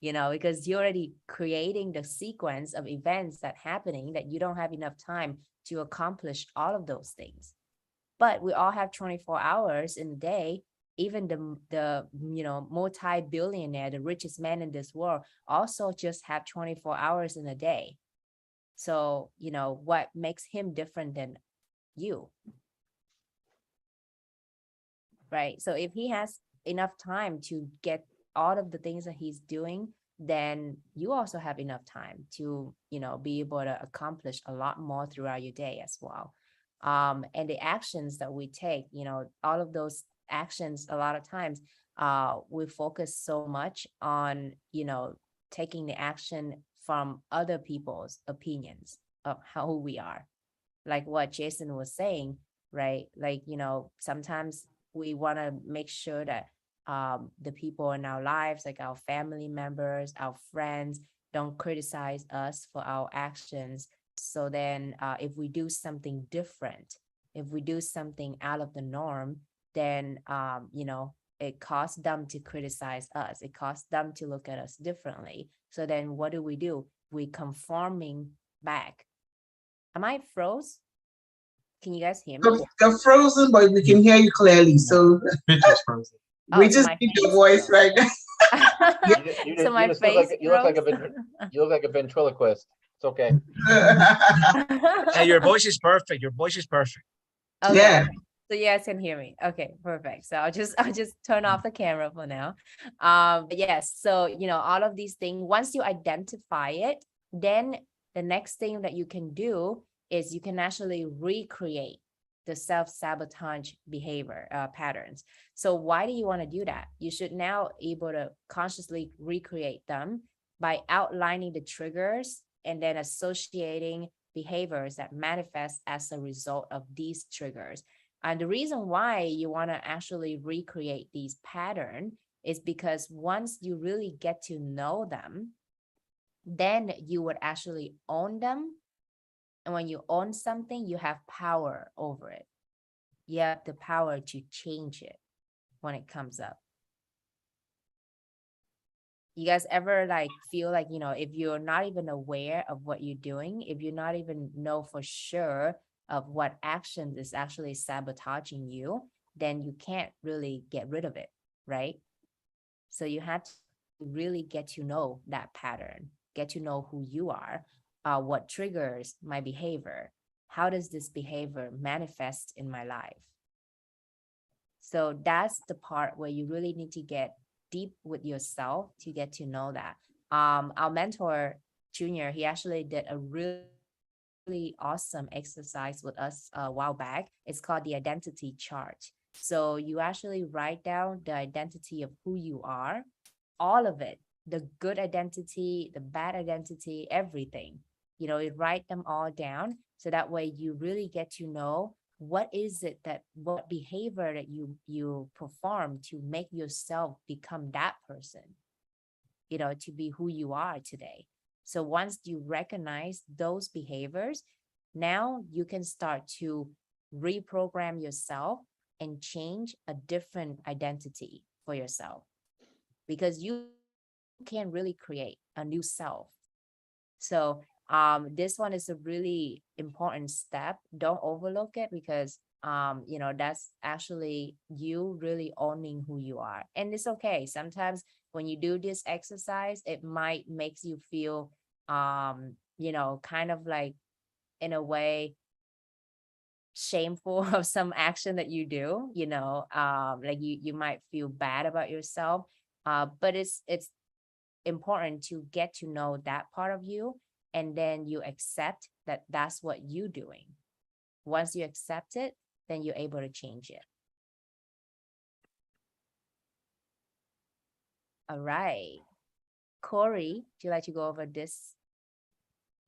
because you're already creating the sequence of events that happening that you don't have enough time to accomplish all of those things. But we all have 24 hours in a day. Even the multi-billionaire, the richest man in this world, also just have 24 hours in a day. So, what makes him different than you? Right? So if he has enough time to get all of the things that he's doing, then you also have enough time to, be able to accomplish a lot more throughout your day as well. And the actions that we take, all of those actions, a lot of times we focus so much on, taking the action from other people's opinions of how we are. Like what Jason was saying, right? Like, sometimes we want to make sure that the people in our lives, like our family members, our friends, don't criticize us for our actions. So then if we do something different, if we do something out of the norm, then, it costs them to criticize us. It costs them to look at us differently. So then what do? We conforming back. Am I froze? Can you guys hear me? You're frozen, but we can hear you clearly. So Picture's frozen. we just need your voice right now. So my face you look like a ventriloquist. It's okay. Hey, your voice is perfect. Your voice is perfect. Okay. Yeah. So you guys can hear me. Okay, perfect. So I'll just turn off the camera for now. But yes, so all of these things, once you identify it, then the next thing that you can do is you can actually recreate the self-sabotage behavior patterns. So why do you want to do that? You should now able to consciously recreate them by outlining the triggers and then associating behaviors that manifest as a result of these triggers. And the reason why you want to actually recreate these patterns is because once you really get to know them, then you would actually own them. And when you own something, you have power over it. You have the power to change it when it comes up. You guys ever feel like, if you're not even aware of what you're doing, if you're not even know for sure of what actions is actually sabotaging you, then you can't really get rid of it, right? So you have to really get to know that pattern, get to know who you are, what triggers my behavior, how does this behavior manifest in my life? So that's the part where you really need to get deep with yourself to get to know that. Our mentor, Junior, he actually did a really awesome exercise with us a while back. It's called the identity chart. So you actually write down the identity of who you are, all of it, the good identity, the bad identity, everything. You write them all down so that way you really get to know what behavior that you perform to make yourself become that person, to be who you are today. So once you recognize those behaviors, now you can start to reprogram yourself and change a different identity for yourself, because you can really create a new self. So this one is a really important step. Don't overlook it, because that's actually you really owning who you are. And it's okay. Sometimes when you do this exercise, it might makes you feel kind of like, in a way, shameful of some action that you do, like you might feel bad about yourself. But it's important to get to know that part of you, and then you accept that that's what you're doing. Once you accept it, then you're able to change it. All right. Corey, would you like to go over this?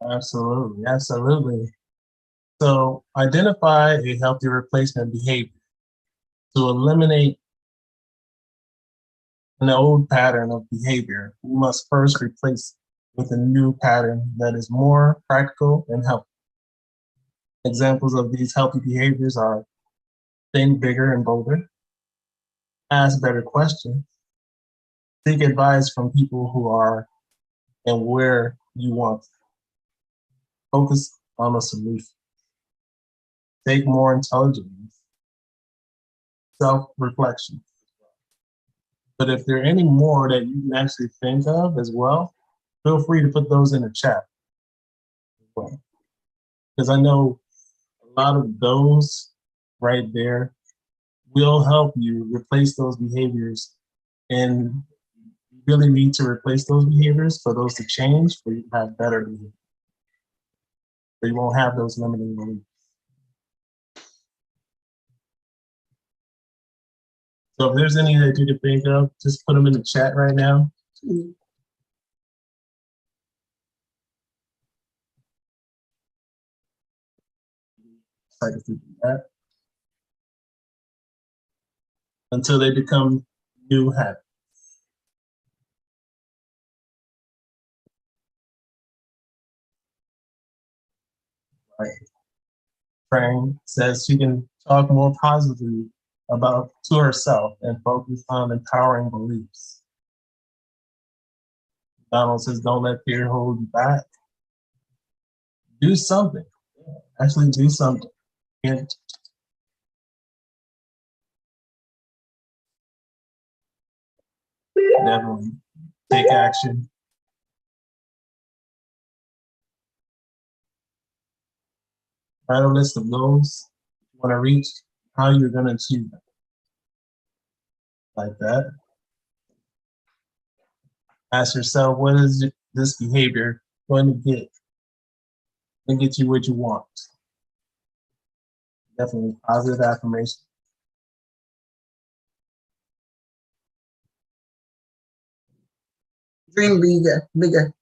Absolutely. Absolutely. So identify a healthy replacement behavior. To eliminate an old pattern of behavior, we must first replace it with a new pattern that is more practical and helpful. Examples of these healthy behaviors are: think bigger and bolder, ask better questions, seek advice from people who are and where you want, focus on a solution, take more intelligence, self-reflection. But if there are any more that you can actually think of as well, feel free to put those in the chat as well. Because I know a lot of those right there will help you replace those behaviors, and you really need to replace those behaviors for those to change, for you to have better behavior. So you won't have those limiting beliefs. So if there's any that you can think of, just put them in the chat right now. Try to do that until they become new habits. Right. Frank says she can talk more positively to herself and focus on empowering beliefs. Donald says, don't let fear hold you back. Do something. Actually do something. And definitely take action. Write a list of goals you want to reach how you're going to achieve them. Like that. Ask yourself, what is this behavior going to get and get you what you want? Definitely positive affirmation. Dream bigger, bigger.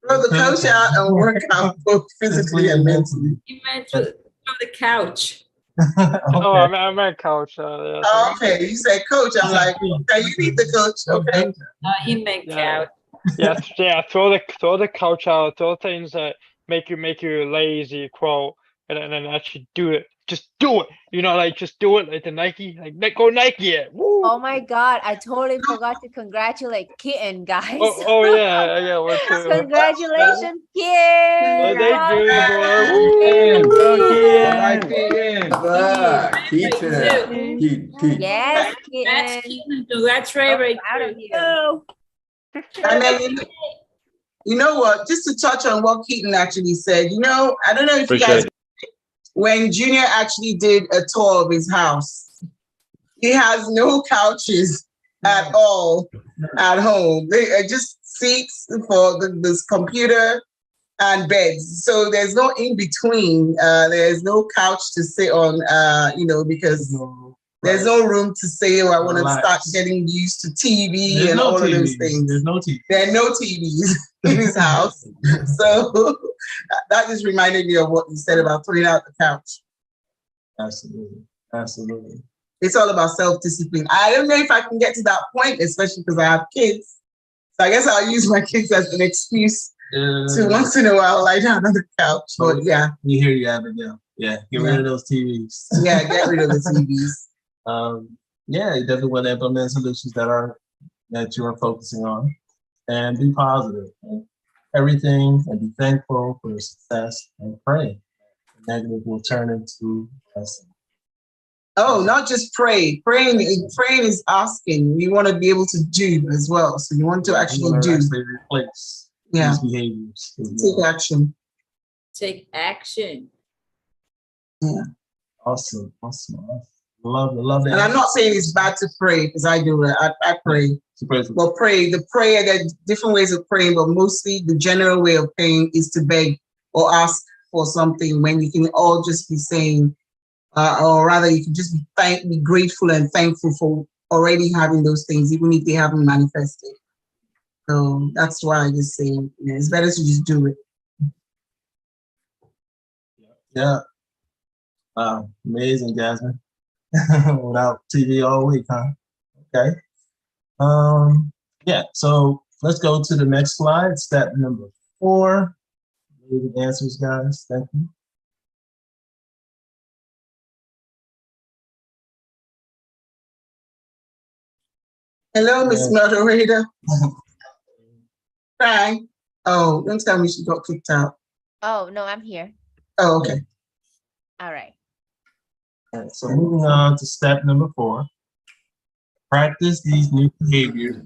Throw the coach out and work out both physically and mentally. You meant to throw the couch. Oh, I meant couch. Oh, okay, you said coach. I'm like, okay, you need the coach. Okay. He meant couch. Yeah. Throw the couch out. Throw things that make you lazy, quote, and then actually do it. Just do it. You know, like just do it, like the Nike, like go Nike it. Woo. Oh my God, I totally forgot to congratulate Kitten, guys. Oh yeah, what too. Congratulations, Kitten. Thank you, boy. Yes, Kitten. Congrats, Trey. Out of here. And then, you know what? Just to touch on what Keaton actually said, you know, I don't know if you guys, when Junior actually did a tour of his house, he has no couches at all at home. They are just seats for this computer and beds. So there's no in between. There's no couch to sit on, you know, because there's no room to say, oh, I want to start getting used to TV There's and no all TV. of those things. There's no TV. There are no TVs in his house. So that just reminded me of what you said about throwing out the couch. Absolutely. Absolutely. It's all about self-discipline. I don't know if I can get to that point, especially because I have kids. So I guess I'll use my kids as an excuse to once in a while lie down on the couch. But yeah. We hear you, Abigail. Yeah, get rid of those TVs. Yeah, get rid of the TVs. Yeah, you definitely want to implement solutions that you are focusing on, and be positive. Everything, and be thankful for your success, and pray. The negative will turn into blessing. Oh, not just pray. Praying is asking. You want to be able to do as well. So you want to actually do. Replace these behaviors. Take action. Take action. Yeah. Awesome. Love it. And I'm not saying it's bad to pray, because I do it. I pray. But the prayer, there are different ways of praying, but mostly the general way of praying is to beg or ask for something, when you can all just be saying, or rather you can just be grateful and thankful for already having those things, even if they haven't manifested. So that's why I just say, it's better to just do it. Yeah. Amazing, Jasmine. Without TV all week, huh? Okay. Yeah, so let's go to the next slide, step number 4. The answers, guys. Thank you. Hello, Miss Moderator. Hi. Oh, don't tell me she got kicked out. Oh, no, I'm here. Oh, okay. All right. So moving on to step number 4. Practice these new behaviors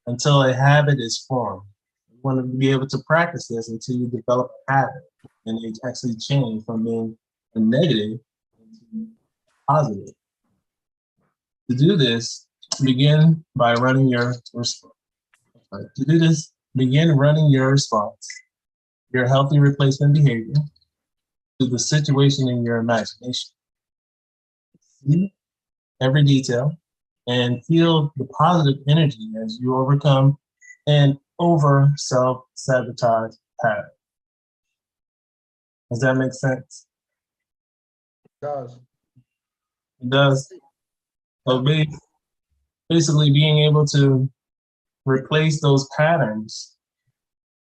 until a habit is formed. You want to be able to practice this until you develop a habit and it actually change from being a negative to positive. To do this, begin by running your response. To do this, begin running your response, your healthy replacement behavior, to the situation in your imagination. See every detail and feel the positive energy as you overcome an over self-sabotage pattern. Does that make sense? It does. It does. So basically being able to replace those patterns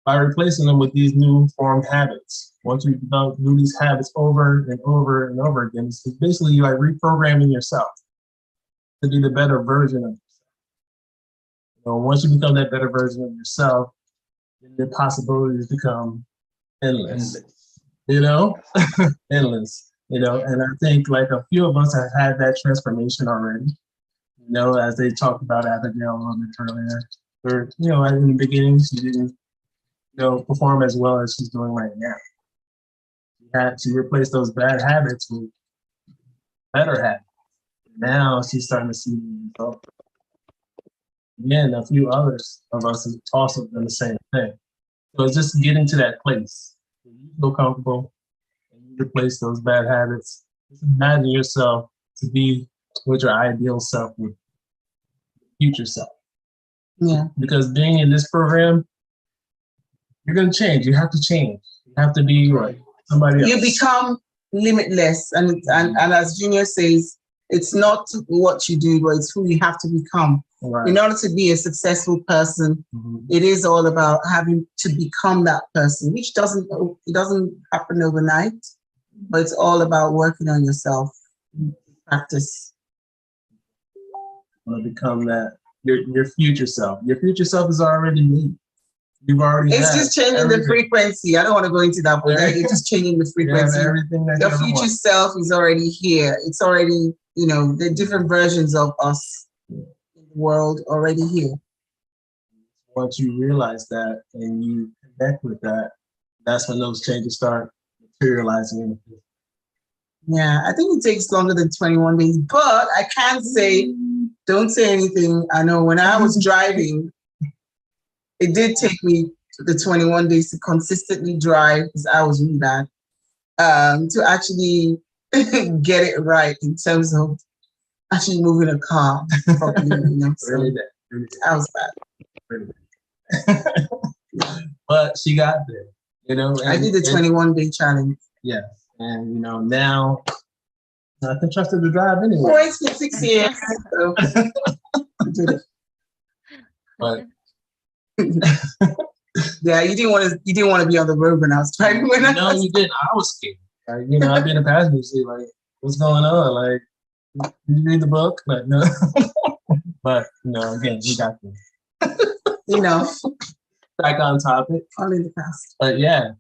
by replacing them with these new formed habits. Once you do these habits over and over and over again, it's basically like reprogramming yourself to be the better version of yourself. Once you become that better version of yourself, then the possibilities become endless. Endless. And I think like a few of us have had that transformation already. As they talked about Abigail a little bit earlier, where in the beginning she didn't perform as well as she's doing right now. She had to replace those bad habits with better habits. Now she's starting to see the result. Again, a few others of us have also done the same thing. So it's just getting to that place where you feel comfortable and you replace those bad habits. Just imagine yourself to be what your ideal self would, future self. Yeah. Because being in this program, you're going to change. You have to change. You have to be like somebody else. You become limitless. And as Junior says, it's not what you do, but it's who you have to become. Right. In order to be a successful person, it is all about having to become that person, which doesn't happen overnight, but it's all about working on yourself. Practice. Want to become that your future self. Your future self is already me. You've already. It's just changing the frequency. I don't want to go into that, but it's just changing the frequency. Everything that your future self is already here. It's already, the different versions of us in the world already here. Once you realize that and you connect with that, that's when those changes start materializing. Yeah, I think it takes longer than 21 days, but I can't say, don't say anything. I know when I was driving, it did take me the 21 days to consistently drive because I was really bad, to actually get it right in terms of actually moving a car properly. So Really I was bad. But she got there, I did the 21-day challenge. Yeah, and now I can trust her to drive anyway. Oh, it's been 6 years. So I did it. But yeah, you didn't want to be on the road when I was driving. No, you didn't. I was scared. I'd be in the passenger seat, like, what's going on? Like, did you read the book? Like, no. But again, we got this. Back on topic. All in the past. But yeah,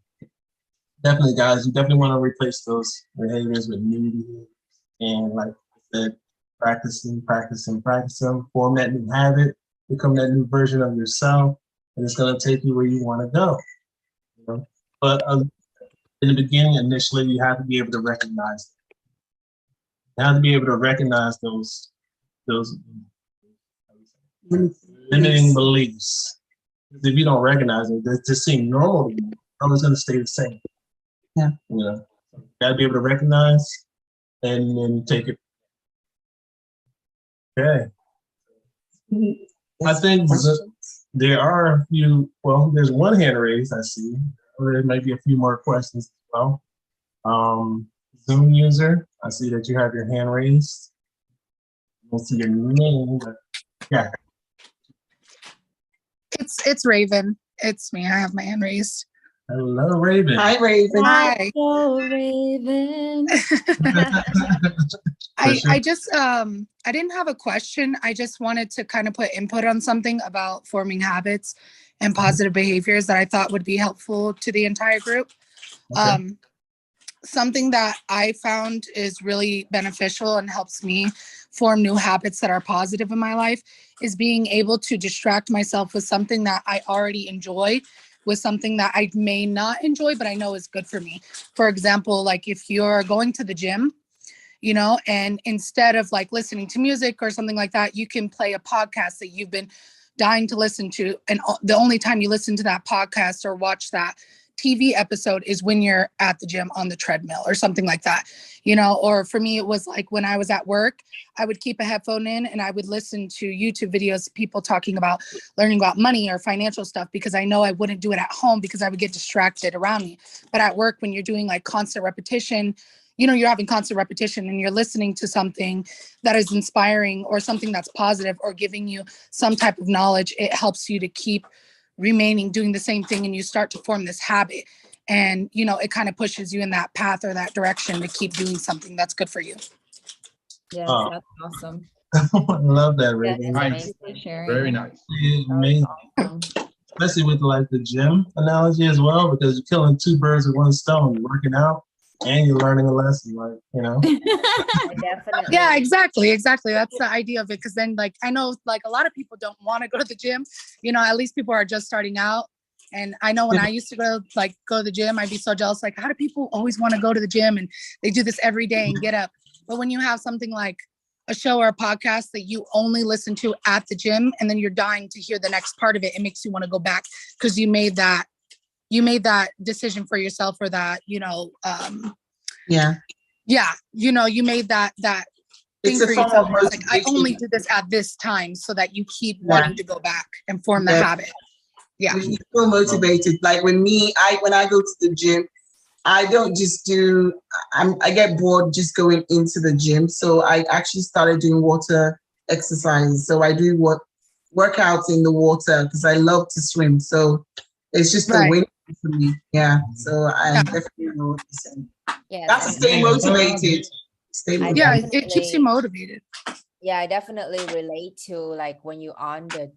definitely, guys, you definitely want to replace those behaviors with new behaviors. And like I said, practicing, form that new habit, become that new version of yourself, and it's going to take you where you want to go. But in the beginning, initially, you have to be able to recognize them. You have to be able to recognize those limiting beliefs. If you don't recognize them, they just seem normal to you. Always going to stay the same. Yeah. You got to be able to recognize and then take it. Okay. I think there are a few. Well, there's one hand raised. I see. There might be a few more questions as well. Zoom user, I see that you have your hand raised. I don't see your name, but yeah. It's Raven. It's me. I have my hand raised. Hello, Raven. Hi, Raven. Hi. Hello, Raven. I just I didn't have a question. I just wanted to kind of put input on something about forming habits and positive behaviors that I thought would be helpful to the entire group. Okay. Something that I found is really beneficial and helps me form new habits that are positive in my life is being able to distract myself with something that I already enjoy, with something that I may not enjoy, but I know is good for me. For example, like if you're going to the gym, and instead of like listening to music or something like that, you can play a podcast that you've been dying to listen to. And the only time you listen to that podcast or watch that TV episode is when you're at the gym on the treadmill or something like that, or for me, it was like when I was at work, I would keep a headphone in and I would listen to YouTube videos, people talking about learning about money or financial stuff, because I know I wouldn't do it at home because I would get distracted around me. But at work, when you're doing like constant repetition, you're having constant repetition and you're listening to something that is inspiring or something that's positive or giving you some type of knowledge, it helps you to keep remaining doing the same thing, and you start to form this habit, and it kind of pushes you in that path or that direction to keep doing something that's good for you. Yes, that's awesome. I love that, Raven. Thanks for sharing. Very nice. Amazing. Awesome. Especially with like the gym analogy as well, because you're killing two birds with one stone. You're working out and you're learning a lesson, Definitely. Yeah, exactly. That's the idea of it. Because then, like, I know, like, a lot of people don't want to go to the gym. At least people are just starting out, And I know when I used to go to the gym, I'd be so jealous. Like, how do people always want to go to the gym and they do this every day and get up? But when you have something like a show or a podcast that you only listen to at the gym, and then you're dying to hear the next part of it, it makes you want to go back because you made that decision for yourself, or that, you made that thing It's a for form yourself. of Where it's like, I motivation. only do this at this time, so that you keep wanting to go back and form the habit. Yeah. You feel motivated. Like when I go to the gym, I don't just I get bored just going into the gym. So I actually started doing water exercises. So I do workouts in the water because I love to swim. So it's just a win for me. Yeah. So I definitely know what you're saying. Yes, That's to stay motivated. Yeah, it keeps you motivated. Yeah, I definitely relate to like when you're on the,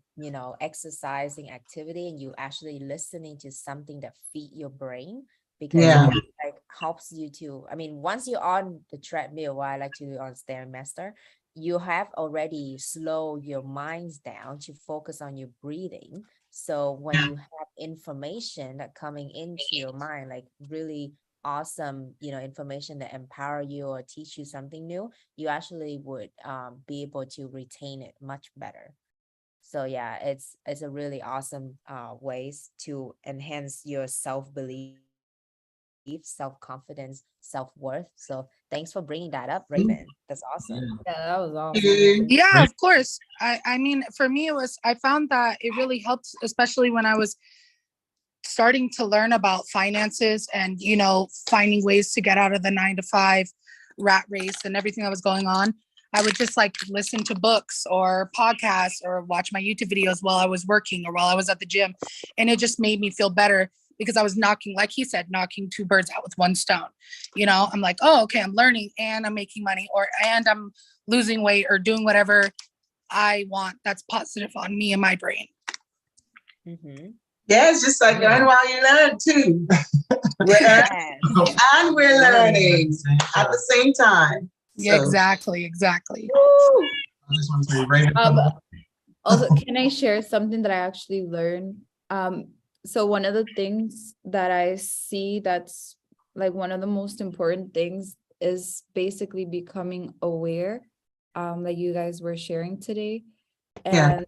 exercising activity and you actually listening to something that feed your brain, because it like helps you to, once you're on the treadmill, what I like to do on Stairmaster, you have already slowed your minds down to focus on your breathing. So when you have information that coming into your mind, like really awesome, information that empower you or teach you something new, you actually would be able to retain it much better. So yeah, it's a really awesome ways to enhance your self-belief, self-confidence, self-worth. So thanks for bringing that up, Raven. That's awesome. Yeah, that was awesome. Yeah, of course. I mean, for me, I found that it really helped, especially when I was starting to learn about finances and, finding ways to get out of the 9-to-5 rat race and everything that was going on. I would just like listen to books or podcasts or watch my YouTube videos while I was working or while I was at the gym. And it just made me feel better because I was knocking, like he said, knocking two birds out with one stone. I'm like, oh, okay, I'm learning and I'm making money, and I'm losing weight or doing whatever I want that's positive on me and my brain. Mm-hmm. Yeah, it's just like learn while you learn too. And we're learning at the same time. Yeah, exactly. Also, can I share something that I actually learned? So one of the things that I see that's like one of the most important things is basically becoming aware, that you guys were sharing today. And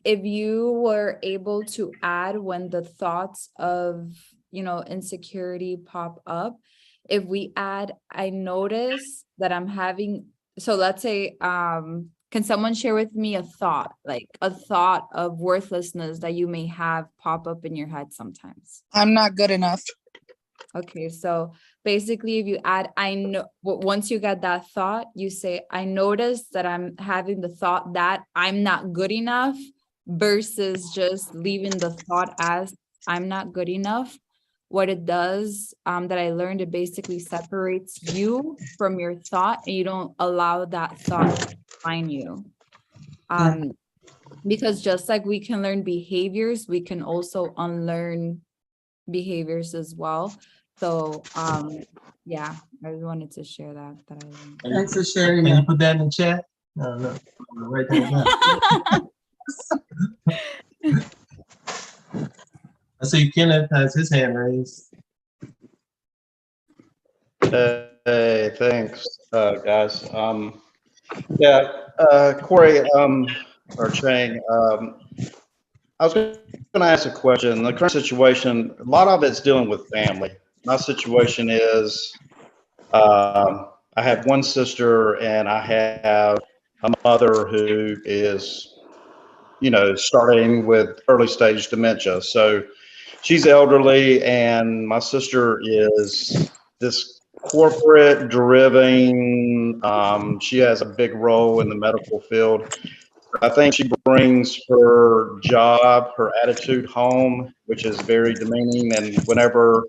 if you were able to add when the thoughts of, insecurity pop up, if we add, I notice that I'm having, so let's say, can someone share with me a thought, like a thought of worthlessness that you may have pop up in your head sometimes? I'm not good enough. Okay, so basically if you add, once you get that thought, you say, I noticed that I'm having the thought that I'm not good enough, versus just leaving the thought as I'm not good enough. What it does, that I learned, it basically separates you from your thought, and you don't allow that thought to define you. Because just like we can learn behaviors, we can also unlearn behaviors as well. So yeah, I wanted to share that I learned. Thanks for sharing. Can you put that in the chat? No, right there. I see Kenneth has his hand raised. Hey, thanks, guys. Corey, or Chang, I was going to ask a question. The current situation, a lot of it's dealing with family. My situation is, I have one sister and I have a mother who is, starting with early stage dementia. So she's elderly, and my sister is this corporate driven. She has a big role in the medical field. I think she brings her job, her attitude home, which is very demeaning. And whenever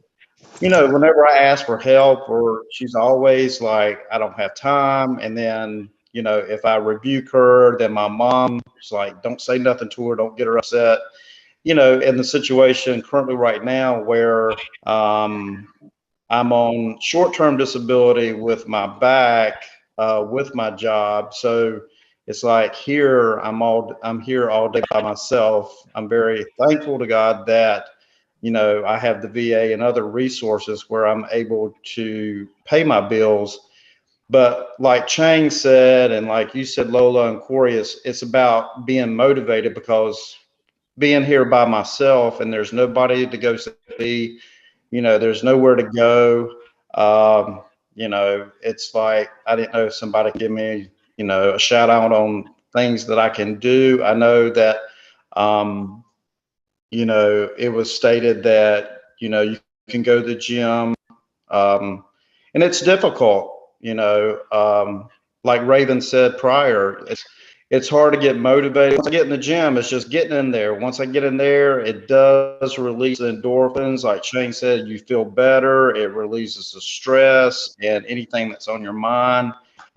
I ask for help, or she's always like, I don't have time. And then, if I rebuke her, then my mom's like, don't say nothing to her, don't get her upset. In the situation currently right now where I'm on short-term disability with my back, with my job. So It's like here I'm here all day by myself. I'm very thankful to God that, you know, I have the VA and other resources where I'm able to pay my bills. But like Chang said, and like you said, Lola and Corey, it's about being motivated, because being here by myself and there's nobody to go see, you know, there's nowhere to go. You know, it's like, I didn't know if somebody give me, you know, a shout out on things that I can do. I know that, you know, it was stated that, you know, you can go to the gym, and it's difficult, you know, like Raven said prior, it's hard to get motivated. Once I get in the gym, it's just getting in there. Once I get in there, it does release endorphins. Like Shane said, you feel better. It releases the stress and anything that's on your mind.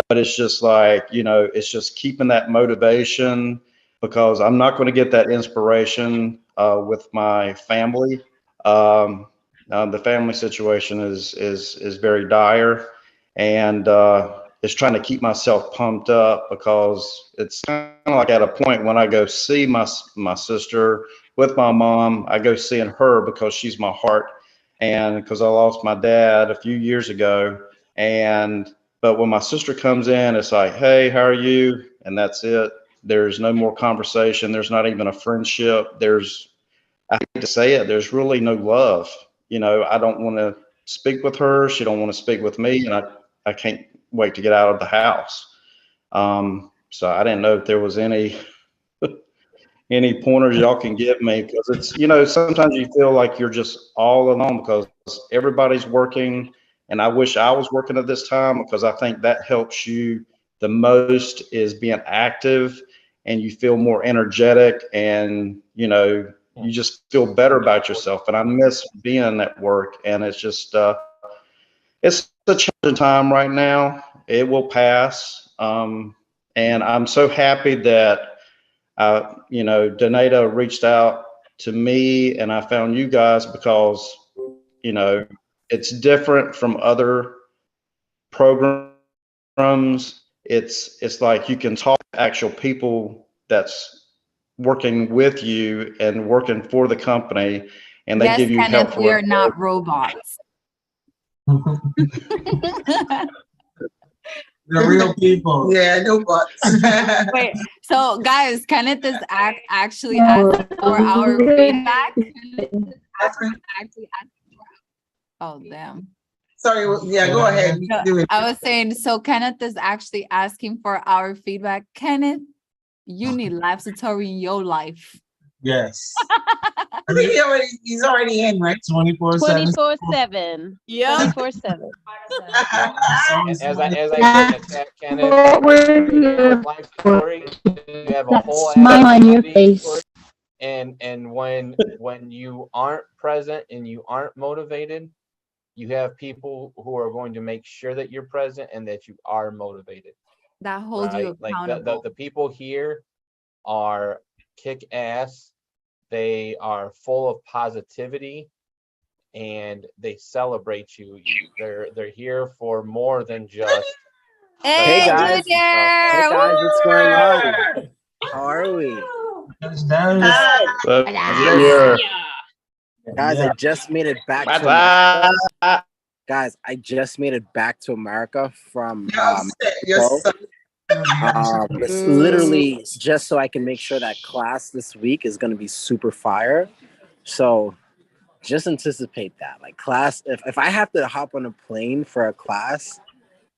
But it's just like, you know, it's just keeping that motivation, because I'm not going to get that inspiration with my family. The family situation is very dire, and is trying to keep myself pumped up, because it's kind of like at a point when I go see my sister with my mom, I go seeing her because she's my heart, and because I lost my dad a few years ago. But when my sister comes in, it's like, hey, how are you? And that's it. There's no more conversation. There's not even a friendship. I hate to say it, there's really no love. You know, I don't want to speak with her. She don't want to speak with me, and I can't wait to get out of the house. So I didn't know if there was any pointers y'all can give me, because it's, you know, sometimes you feel like you're just all alone because everybody's working, and I wish I was working at this time, because I think that helps you the most, is being active, and you feel more energetic, and, you know, you just feel better about yourself. And I miss being at work, and it's just it's a challenging time right now. It will pass, and I'm so happy that you know, Donata reached out to me, and I found you guys, because, you know, it's different from other programs. It's like you can talk to actual people that's working with you and working for the company, and they Yes, give you Kenneth, helpful we are advice. not robots. The real people. Yeah, no buts. Wait, so guys, Kenneth is actually asking for our feedback. Oh, damn. Sorry, yeah, go ahead. Do it. I was saying, so Kenneth is actually asking for our feedback. Kenneth, you need life tutorial in your life. Yes. I think he's already in, right? 24/7. 24/7. Yeah. 24/7. As I said in the chat, Kenneth, life story, you have a whole smile on your face. and when you aren't present and you aren't motivated, you have people who are going to make sure that you're present and that you are motivated. That holds you Like accountable. the people here are kick ass. They are full of positivity, and they celebrate you. They're here for more than just. Hey, guys. Junior! Hey guys, what's going on? How are we? Junior. Guys, I just made it back to America. Guys, I just made it back to America from it's literally just so I can make sure that class this week is going to be super fire. So just anticipate that. Like class, if I have to hop on a plane for a class,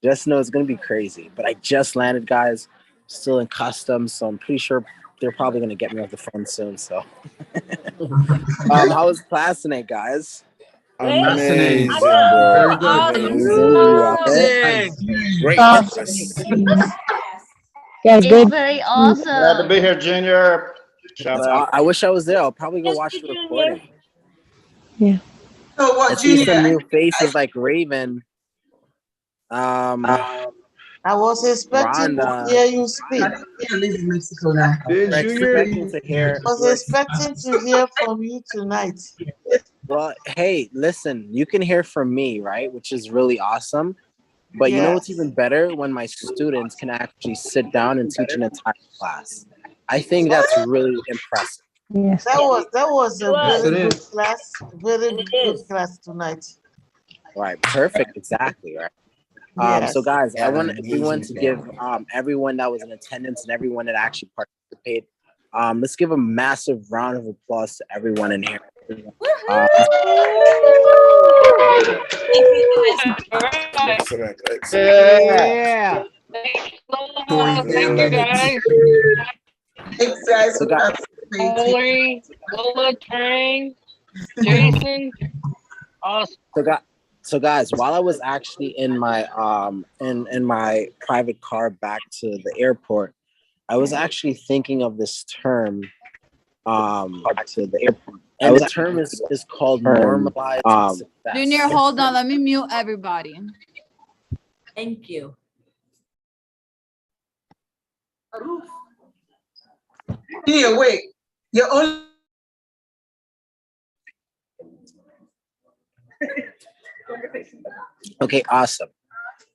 just know it's going to be crazy. But I just landed, guys, still in customs, so I'm pretty sure they're probably going to get me off the phone soon. So how was class tonight, guys? Amazing, Awesome. bro. Amazing. You love it? Great. Guys, good. Very Glad to awesome. be here, Junior. Shout out. I wish I was there. I'll probably go watch the recording. Yeah. So what, I see Junior? some new faces like Raven. I was expecting Rhonda. to hear you speak. I live in Mexico now. Expecting to hear. I was expecting to hear from you tonight. Well, hey, listen, you can hear from me, right? Which is really awesome. But you know what's even better? When my students can actually sit down and teach an entire class. I think that's really impressive. Yes. That was a Yes, very it good is. class. Very good class tonight. Right, perfect, exactly, right. So Yes. guys, Yeah, I an want everyone amazing to give family. everyone that was in attendance and everyone that actually participated. Let's give a massive round of applause to everyone in here. Excellent, excellent. Yeah. Thank you, guys. Thanks, guys, So for guys, participating. Oli, Lola, Trang, Jason, awesome. so guys, while I was actually in my in my private car back to the airport, I was actually thinking of this term to the airport. And the term is called normalizing success. Junior, hold on. Let me mute everybody. Thank you. Yeah, wait. You're only Okay, awesome.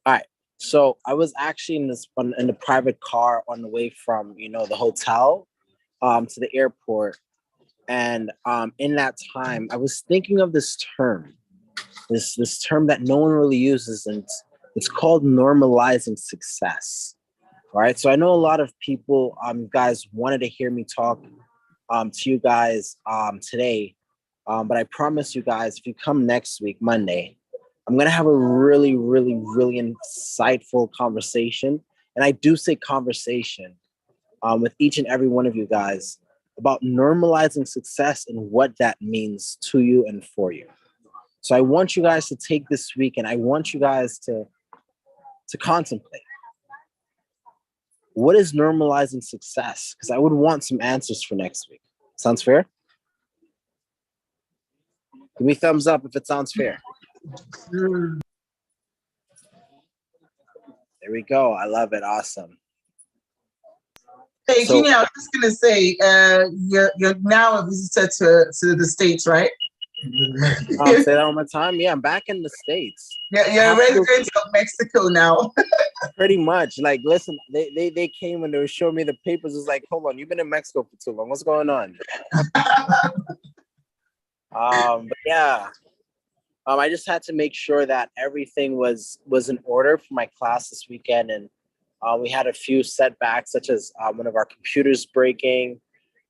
All right. So I was actually in the private car on the way from the hotel to the airport, and in that time I was thinking of this term, this term that no one really uses, and it's called normalizing success. All right. So I know a lot of people, guys, wanted to hear me talk to you guys today, but I promise you guys, if you come next week, Monday, I'm gonna have a really, really, really insightful conversation, and I do say conversation with each and every one of you guys about normalizing success and what that means to you and for you. So I want you guys to take this week, and I want you guys to contemplate. What is normalizing success? Because I would want some answers for next week. Sounds fair? Give me a thumbs up if it sounds fair. There we go. I love it. Awesome. Hey, Junior, I was just gonna say, you're now a visitor to the States, right? Say that one more time. Yeah, I'm back in the States. Yeah, you're a resident of Mexico now. Pretty much. Like, listen, they came and they were showing me the papers. It's like, hold on, you've been in Mexico for too long. What's going on? But yeah, I just had to make sure that everything was in order for my class this weekend, and we had a few setbacks, such as one of our computers breaking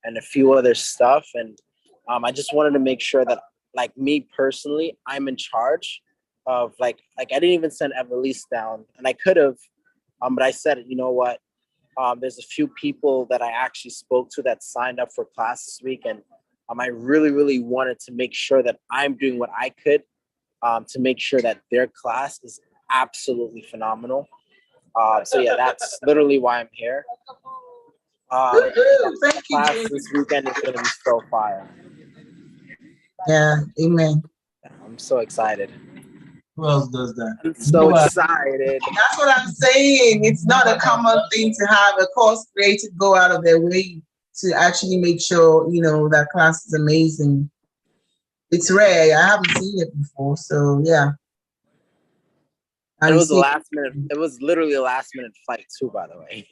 and a few other stuff. And I just wanted to make sure that, like, me personally, I'm in charge of like I didn't even send Evelise down, and I could have, but I said, you know what? There's a few people that I actually spoke to that signed up for class this week, and I really, really wanted to make sure that I'm doing what I could to make sure that their class is absolutely phenomenal. So yeah, that's literally why I'm here. Thank you, class Junior. this weekend is going to be so fire. Yeah, amen. I'm so excited. Who else does that? I'm so excited. That's what I'm saying. It's not a common thing to have a course creator go out of their way to actually make sure, that class is amazing. It's rare. I haven't seen it before. So yeah. And it was a last minute. It was literally a last minute flight too, by the way.